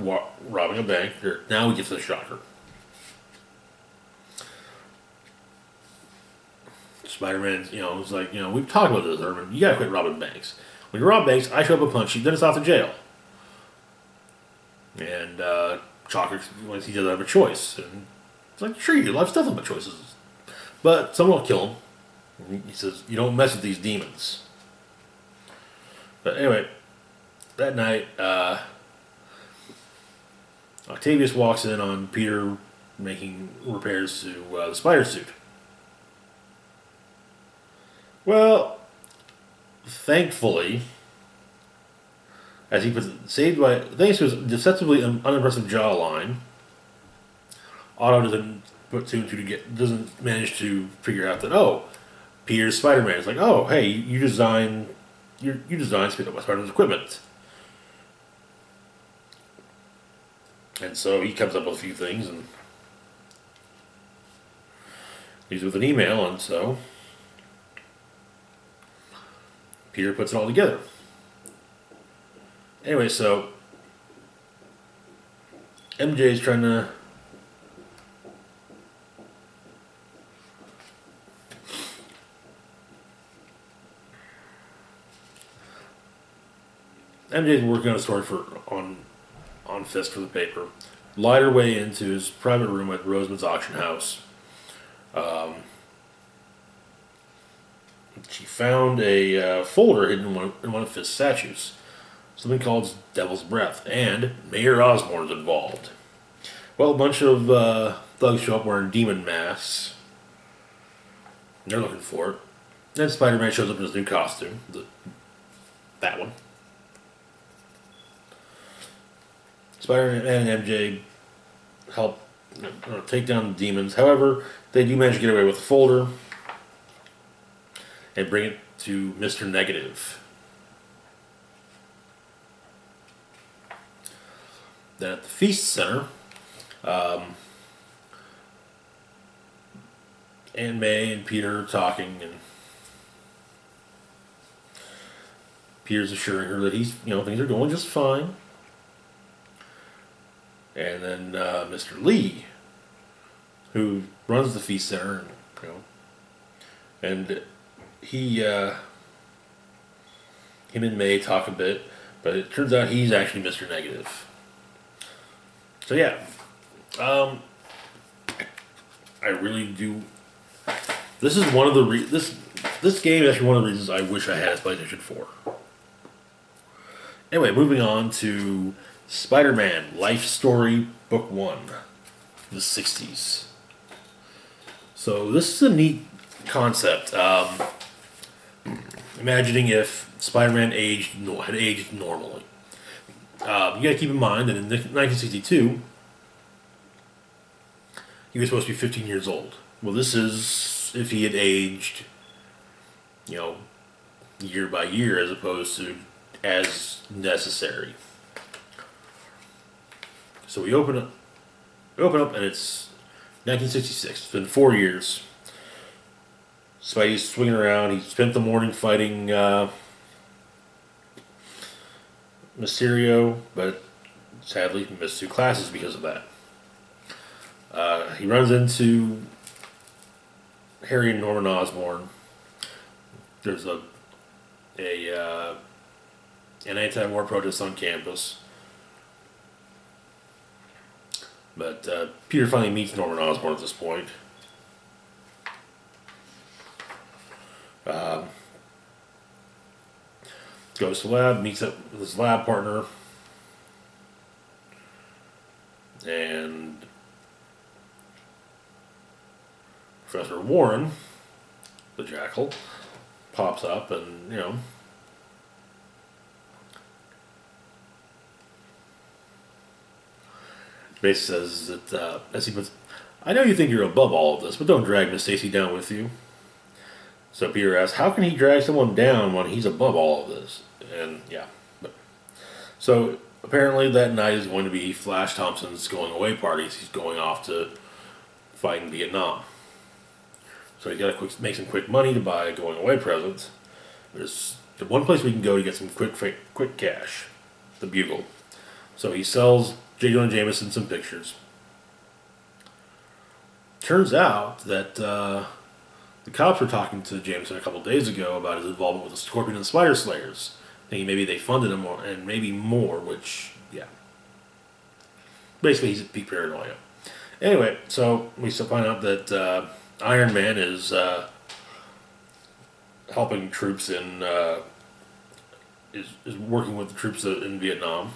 robbing a bank. Now he gets to the Shocker. Spider-Man, is like, we've talked about this, Herman. You gotta quit robbing banks. When you rob banks, I show up and punch you, then it's off to jail. And Shocker, he doesn't have a choice. And it's like, sure you do. Life's nothing but choices. But someone will kill him. He says, "You don't mess with these demons." But anyway, that night, Octavius walks in on Peter making repairs to the spider suit. Well, thankfully, as he puts it, saved by thanks to his deceptively unimpressive jawline, Otto doesn't put two and two together. Doesn't manage to figure out that Peter's Spider-Man. It's like, oh, hey, you designed Spider-Man's equipment, and so he comes up with a few things and leaves with an email, and so Peter puts it all together. Anyway, so MJ's trying to MJ's working on a story on Fisk for the paper. Lied her way into his private room at Roseman's auction house. She found a folder hidden in one of Fisk's statues. Something called Devil's Breath, and Mayor Osborn's involved. Well, a bunch of thugs show up wearing demon masks. They're looking for it. Then Spider-Man shows up in his new costume. That one. Spider-Man and MJ help take down the demons. However, they do manage to get away with the folder and bring it to Mr. Negative. Then at the Feast Center, Aunt May and Peter are talking, and Peter's assuring her that things are going just fine. And then Mr. Lee, who runs the Feast Center, and him and May talk a bit, but it turns out he's actually Mr. Negative. So yeah, I really do. This is one of the this game is actually one of the reasons I wish I had a PlayStation 4. Anyway, moving on to Spider-Man Life Story Book 1, the 60s. So this is a neat concept. Imagining if Spider-Man had aged normally. You gotta keep in mind that in 1962, he was supposed to be 15 years old. Well, this is if he had aged, year by year as opposed to as necessary. So we open up, and it's 1966. It's been 4 years. Spidey's swinging around. He spent the morning fighting Mysterio, but sadly missed 2 classes because of that. He runs into Harry and Norman Osborn. There's an anti-war protest on campus. But Peter finally meets Norman Osborn at this point. Goes to the lab, meets up with his lab partner, and Professor Warren, the Jackal, pops up, and basically says that as he puts, "I know you think you're above all of this, but don't drag Miss Stacy down with you." So Peter asks, how can he drag someone down when he's above all of this? And yeah. So apparently that night is going to be Flash Thompson's going away parties. He's going off to fight in Vietnam. So he's got to make some quick money to buy a going away present. There's the one place we can go to get some quick cash, the Bugle. So he sells J. Jonah Jameson some pictures. Turns out that the cops were talking to Jameson a couple days ago about his involvement with the Scorpion and the Spider Slayers, thinking maybe they funded him and maybe more, which, yeah. Basically, he's at peak paranoia. Anyway, so we still find out that Iron Man is helping troops in is working with the troops in Vietnam.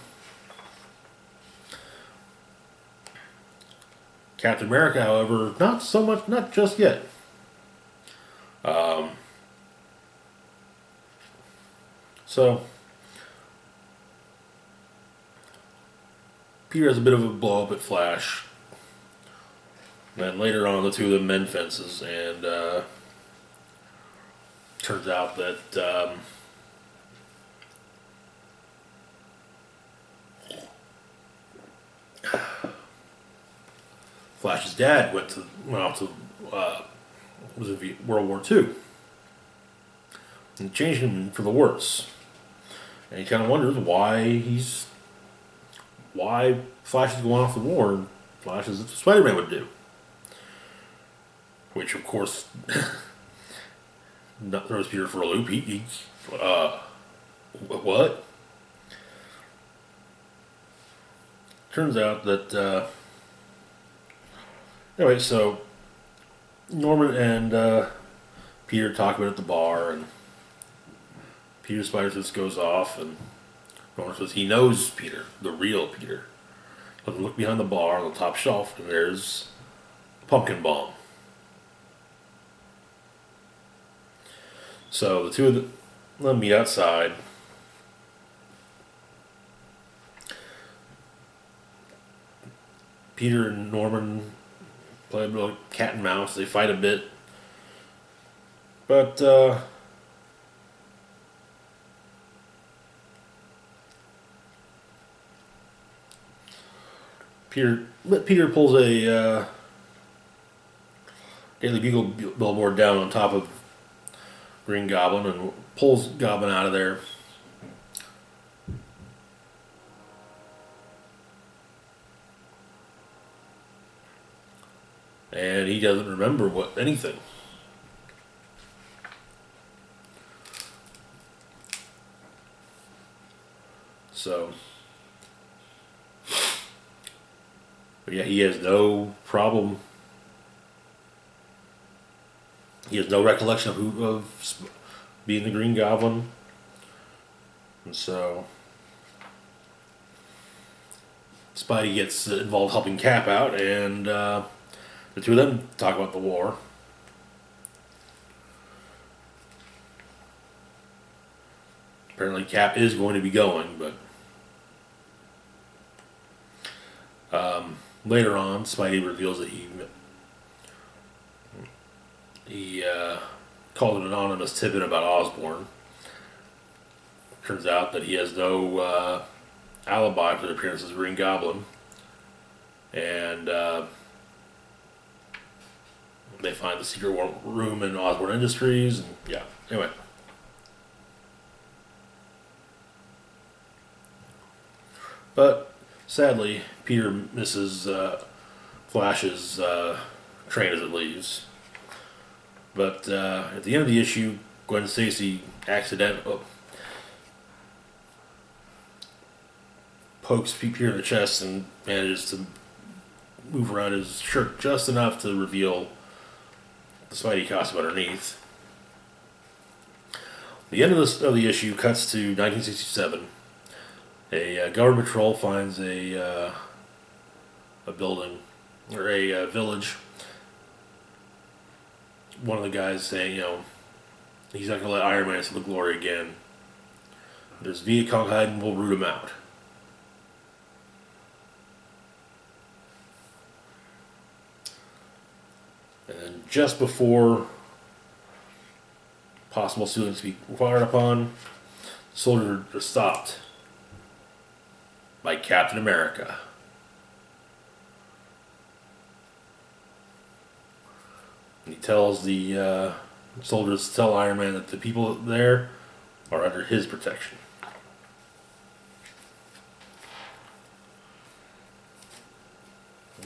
Captain America, however, not so much, not just yet. Um, so Peter has a bit of a blow up at Flash. And then later on, the two of them mend fences, and turns out that Flash's dad went off to was in World War II, and changed him for the worse. And he kind of wonders why Flash is going off the war, and Flash is what Spider-Man would do. Which, of course, throws Peter for a loop. What? Turns out that, anyway, so Norman and Peter talk about it at the bar, and Peter Spider-Sense goes off, and Norman says he knows Peter, the real Peter. But look behind the bar on the top shelf, and there's a pumpkin bomb. So the two of them meet outside. Peter and Norman play a bit of cat and mouse. They fight a bit. But Peter pulls a Daily Bugle billboard down on top of Green Goblin and pulls Goblin out of there. And he doesn't remember anything. So, but yeah, he has no problem. He has no recollection of being the Green Goblin, and so Spidey gets involved helping Cap out, and the two of them talk about the war. Apparently, Cap is going to be going, but later on, Spidey reveals that he called an anonymous tip-in about Osborn. Turns out that he has no alibi for the appearance of the Green Goblin, and they find the secret room in Osborn Industries, and yeah. Anyway. But sadly, Peter misses Flash's train as it leaves. But at the end of the issue, Gwen Stacy pokes Peter in the chest and manages to move around his shirt just enough to reveal the Spidey costume underneath. The end of the issue cuts to 1967. A government patrol finds a building or a village. One of the guys saying, he's not going to let Iron Man see the glory again. There's Viet Cong hiding, we'll root him out. And just before possible students be fired upon, soldiers are stopped by Captain America. And he tells the soldiers to tell Iron Man that the people there are under his protection.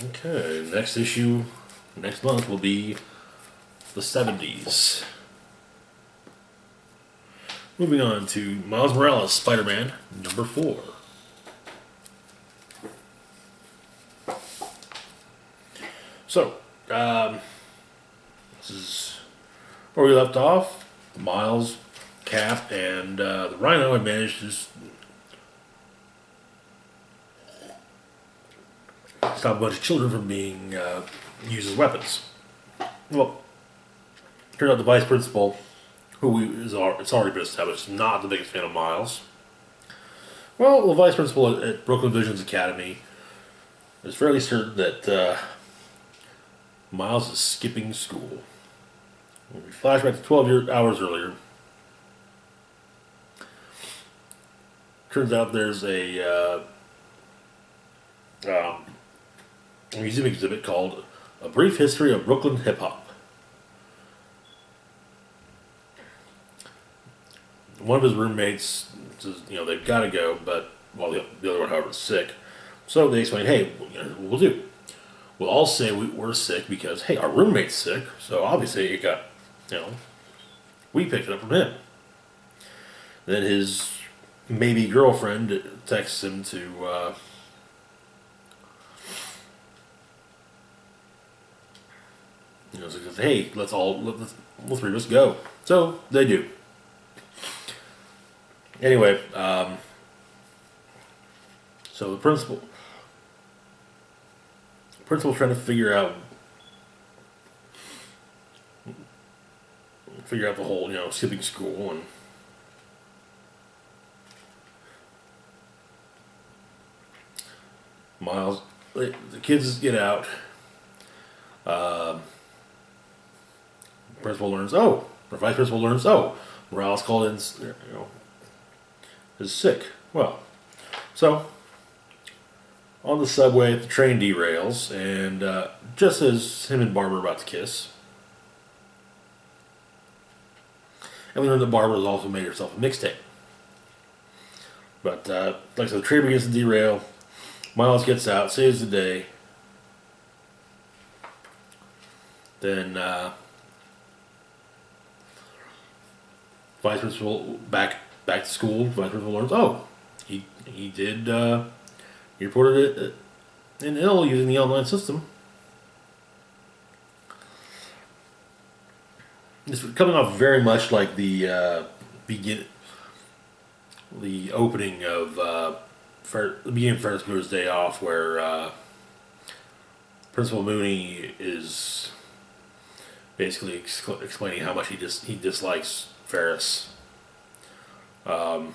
Okay, next issue, next month will be the 70s. Moving on to Miles Morales, Spider-Man, number 4. So, this is where we left off. Miles, Cap, and the Rhino had managed to stop a bunch of children from being used as weapons. Well, turns out the vice principal, it's already been established, is not the biggest fan of Miles. Well, the vice principal at Brooklyn Vision's Academy is fairly certain that Miles is skipping school. When we flash back to 12 hours earlier, turns out there's a museum exhibit called A Brief History of Brooklyn Hip Hop. One of his roommates says, they've got to go, but the other one, however, is sick. So they explain, hey, we'll do. We'll all say we're sick because, hey, our roommate's sick, so obviously it got, we picked it up from him. Then his maybe girlfriend texts him to, says, hey, let's all three of us go. So they do. Anyway, so the principal's trying to figure out the whole, skipping school, and Miles, the kids get out. The vice principal learns, Morales called in, is sick. Well, so on the subway, the train derails, and just as him and Barbara are about to kiss, and we learn that Barbara has also made herself a mixtape. But like I said, the train begins to derail. Miles gets out, saves the day. Then vice principal back to school. Vice principal learns, he reported it in ill using the online system. It's coming off very much like the opening of the beginning of Ferris Bueller's Day Off, where Principal Mooney is basically explaining how much he dislikes Ferris. So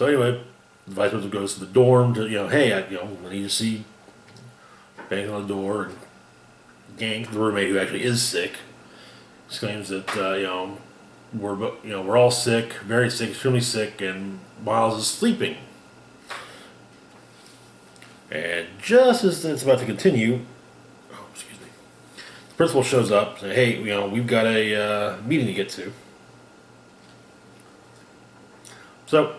anyway, the vice principal goes to the dorm to, hey, I need to see, bang on the door, and Gank, the roommate who actually is sick, exclaims that we're all sick, very sick, extremely sick, and Miles is sleeping. And just as it's about to continue, the principal shows up, saying, hey, we've got a meeting to get to. So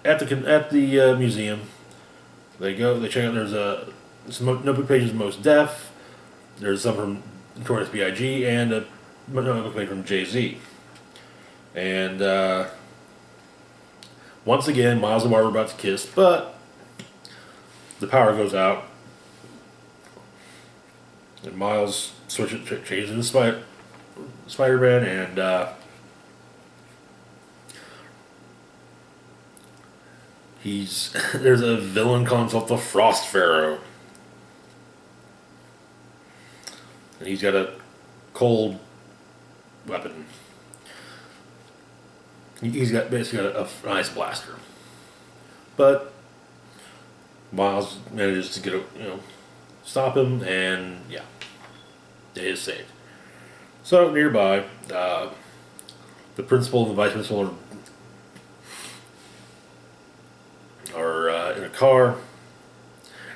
at the museum, they check out. There's some notebook pages of Most Def. There's some from Notorious B.I.G. and a notebook page from Jay-Z. And once again, Miles and Barbara are about to kiss, but the power goes out, and Miles changes into SpiderMan, and there's a villain calling himself the Frost Pharaoh, and he's got a cold weapon. He's basically got an ice blaster, but Miles manages to stop him, and day is saved. So nearby, the principal and the vice principal are in a car.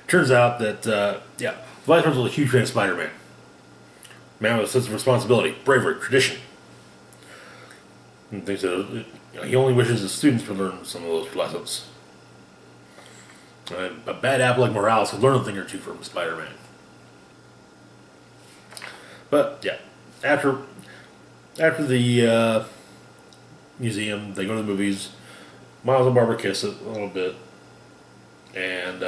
Turns out that the vice principal is a huge fan of SpiderMan. Man with a sense of responsibility, bravery, tradition, and thinks that he only wishes his students would learn some of those lessons. A bad apple like Morales could learn a thing or two from Spider-Man. But after the museum, they go to the movies. Miles and Barbara kiss it a little bit, and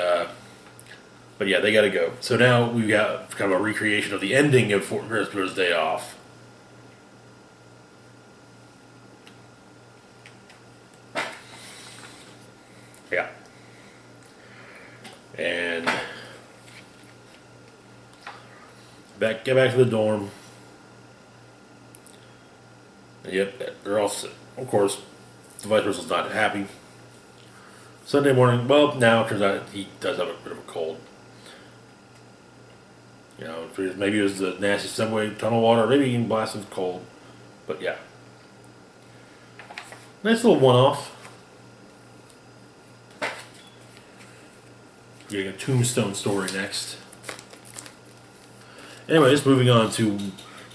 But yeah, they got to go. So now we got kind of a recreation of the ending of Christmas Day Off. Yeah. And get back to the dorm. Yep, they're all sick. Of course, the vice principal's not happy. Sunday morning, well, now it turns out he does have a bit of a cold. You know, maybe it was the nasty subway tunnel water, maybe he blasted cold. But yeah. Nice little one-off. Getting a tombstone story next. Anyways, moving on to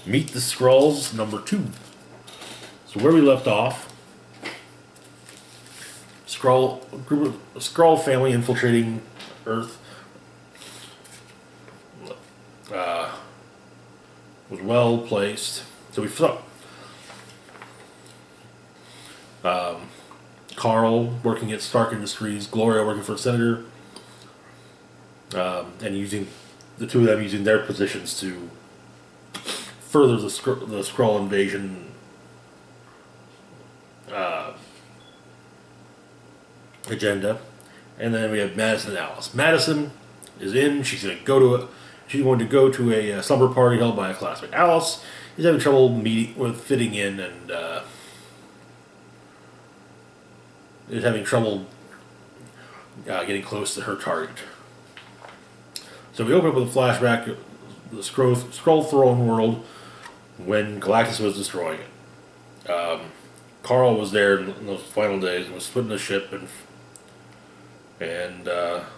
Meet the Skrulls #2. So where we left off, Skrull family infiltrating Earth was well placed. So we saw Carl working at Stark Industries, Gloria working for a senator, and using the two of them using their positions to further the Skrull invasion agenda. And then we have Madison and Alice. Madison is in. She's going to go to a slumber party held by a classmate. Alice is having trouble fitting in, and is having trouble getting close to her target. So we open up with a flashback of the Skrull throne world when Galactus was destroying it. Carl was there in those final days and was splitting the ship and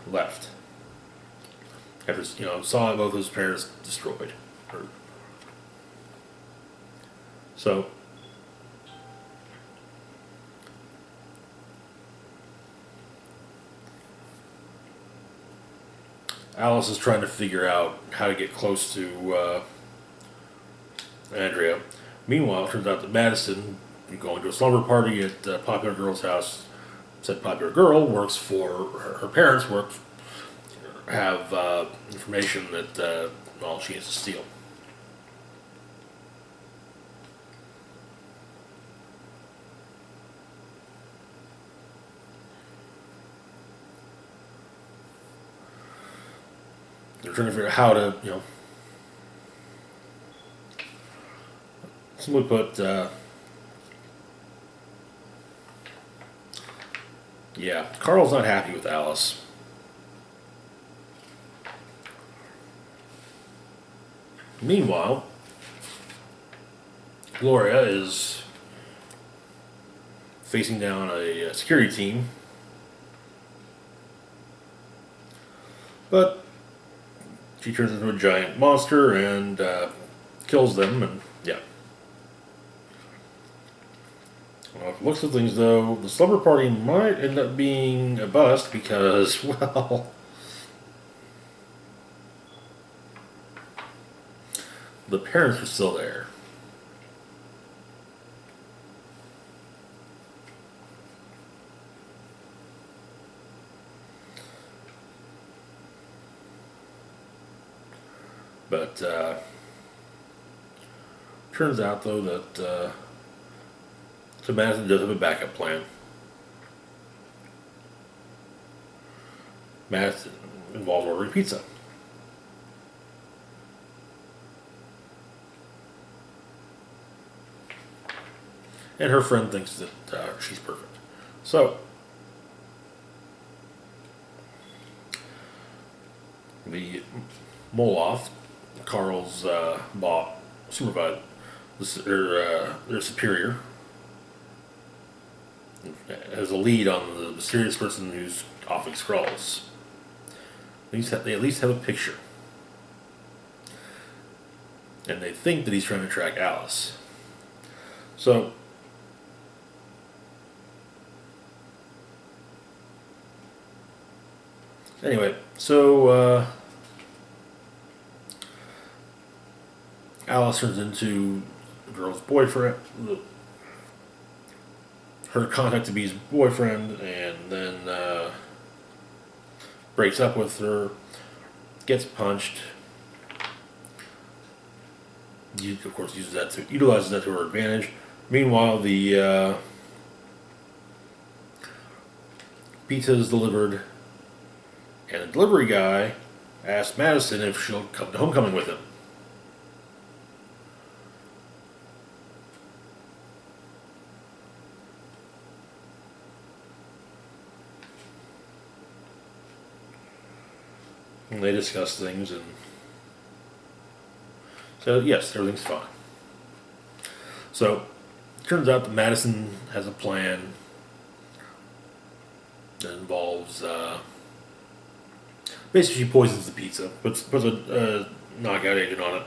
left after saw both his parents destroyed. So Alice is trying to figure out how to get close to Andrea. Meanwhile, it turns out that Madison, going to a slumber party at a popular girl's house, said popular girl works for her parents have information that she has to steal. They're trying to figure out how to, simply put, yeah, Carl's not happy with Alice. Meanwhile, Gloria is facing down a security team, but she turns into a giant monster and kills them, and yeah. Looks of things, though, the slumber party might end up being a bust because, well, the parents are still there. But turns out, though, that so Madison does have a backup plan. Madison involves ordering pizza. And her friend thinks that she's perfect. So, the Moloth, Carl's supervisor, their superior, has a lead on the mysterious person who's offing Skrulls. They at least have a picture. And they think that he's trying to track Alice. So, anyway, so Alice turns into the girl's boyfriend, her contact to be his boyfriend, and then breaks up with her. gets punched. Of course, utilizes that to her advantage. Meanwhile, the pizza is delivered, and the delivery guy asks Madison if she'll come to homecoming with him. And they discuss things, and so yes, everything's fine. So it turns out that Madison has a plan that involves basically she poisons the pizza, puts a knockout agent on it.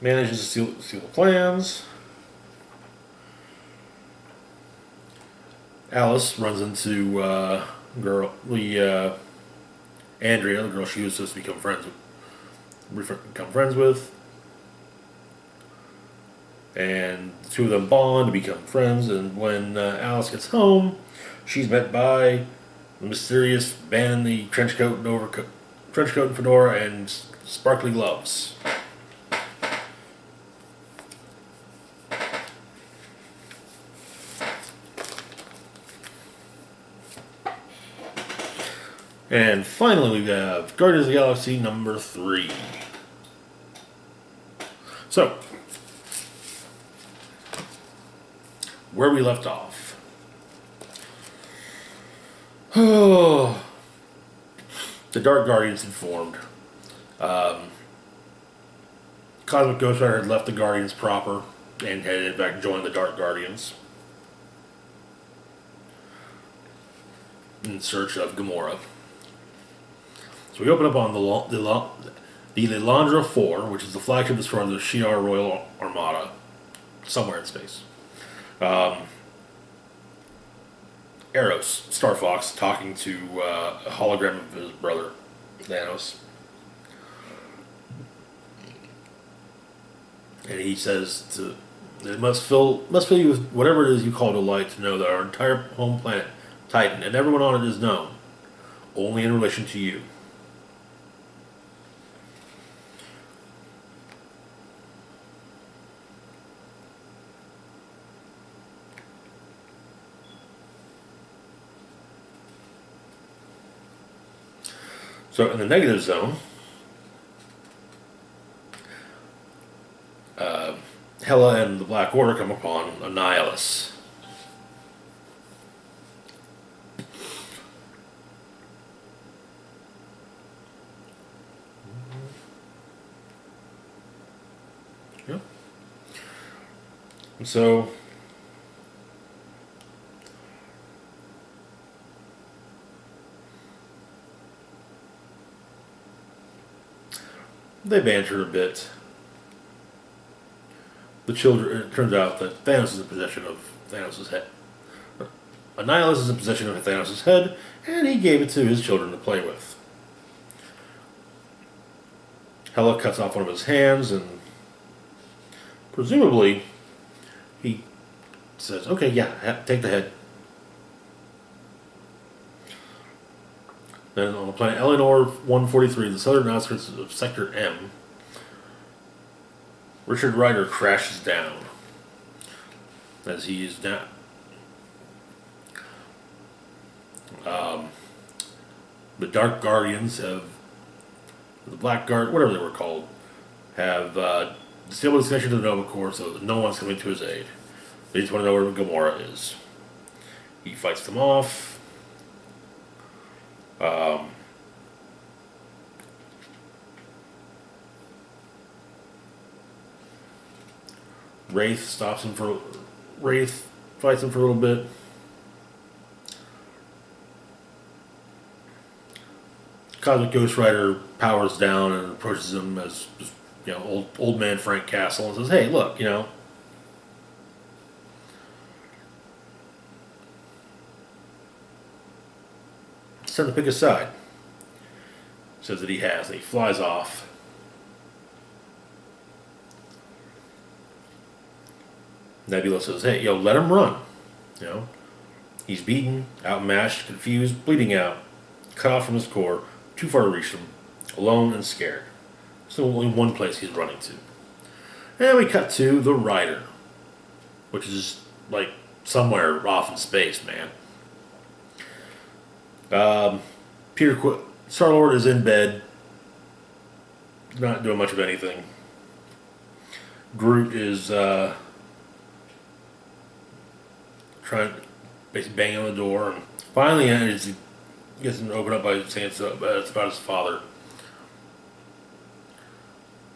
Manages to steal the plans. Alice runs into Andrea, the girl she was supposed to become friends with, and the two of them bond to become friends. And when Alice gets home, she's met by the mysterious man in the trench coat and fedora, and sparkly gloves. And finally, we have Guardians of the Galaxy number 3. So, where we left off. Oh, the Dark Guardians had formed. Cosmic Ghost Rider had left the Guardians proper and had in fact joined the Dark Guardians in search of Gamora. So we open up on the Lilandra 4, which is the flagship destroyer of the Shi'ar Royal Armada, somewhere in space. Eros, Star Fox, talking to a hologram of his brother, Thanos. And he says it must fill you with whatever it is you call delight to know that our entire home planet, Titan, and everyone on it is known, only in relation to you. So in the negative zone, Hela and the Black Order come upon Annihilus. Yeah. And so they banter a bit. It turns out that Thanos is in possession of Thanos' head. Annihilus is in possession of Thanos' head, and he gave it to his children to play with. Hela cuts off one of his hands, and presumably he says, "Okay, yeah, take the head." Then on the planet Eleanor 143, the southern outskirts of Sector M, Richard Rider crashes down as he is now. The Dark Guardians the Black Guard, whatever they were called, have disabled his connection to the Nova Corps, so that no one's coming to his aid. They just want to know where Gamora is. He fights them off. Wraith fights him for a little bit. Cosmic Ghost Rider powers down and approaches him as old man Frank Castle and says, "Hey, look, it's time to pick a side." Says that he has, and he flies off. Nebula says, "Hey, let him run. He's beaten, outmatched, confused, bleeding out, cut off from his core, too far to reach them, alone and scared. So only one place he's running to. And we cut to the Rider, which is like somewhere off in space, man. Star-Lord is in bed, not doing much of anything. Groot is trying, basically banging on the door, and finally he gets him to open up by saying it's about his father.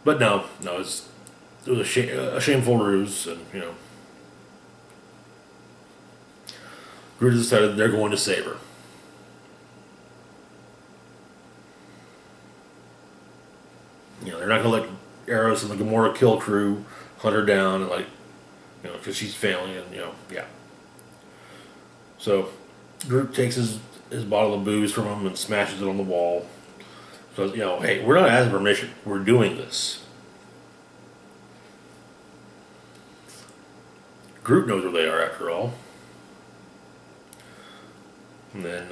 But no, it was a shameful ruse, and Groot has decided they're going to save her. They're not going to let Eros and the Gamora kill crew hunt her down, and because she's failing, and yeah. So Groot takes his bottle of booze from him and smashes it on the wall. So hey, we're not asking permission. We're doing this. Groot knows where they are, after all. And then,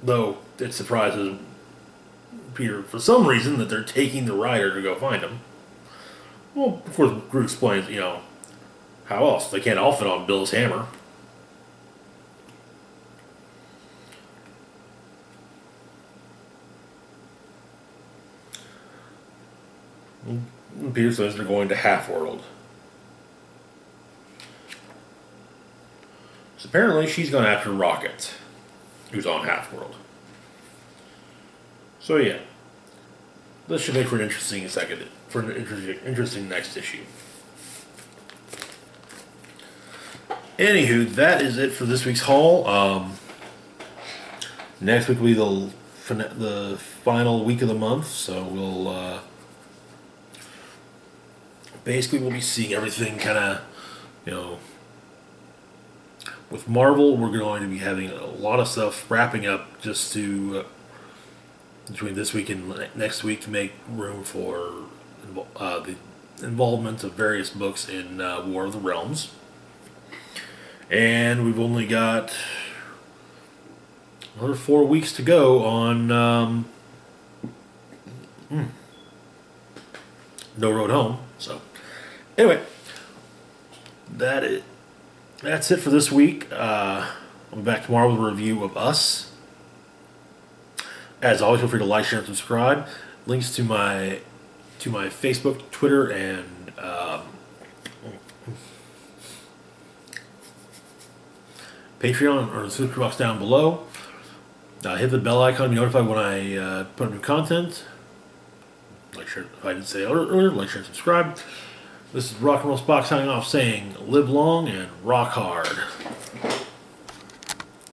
though it surprises Peter for some reason that they're taking the Rider to go find him. Well, of course, Groot explains, how else? They can't all fit on Bill's hammer. And Peter says they're going to Half-World. So apparently she's gone after Rocket, who's on Half-World. So yeah, this should make for an interesting interesting next issue. Anywho, that is it for this week's haul. Next week will be the final week of the month, so we'll basically we'll be seeing everything kind of, with Marvel, we're going to be having a lot of stuff wrapping up just to between this week and next week to make room for the involvement of various books in War of the Realms. And we've only got another 4 weeks to go on No Road Home. So, anyway, that's it for this week. I'll be back tomorrow with a review of Us. As always, feel free to like, share, and subscribe. Links to my Facebook, Twitter, and Patreon or the description box down below. Hit the bell icon to be notified when I put up new content. Like, share, if I didn't say it earlier, like, share, and subscribe. This is Rock and Roll Spock signing off saying, live long and rock hard.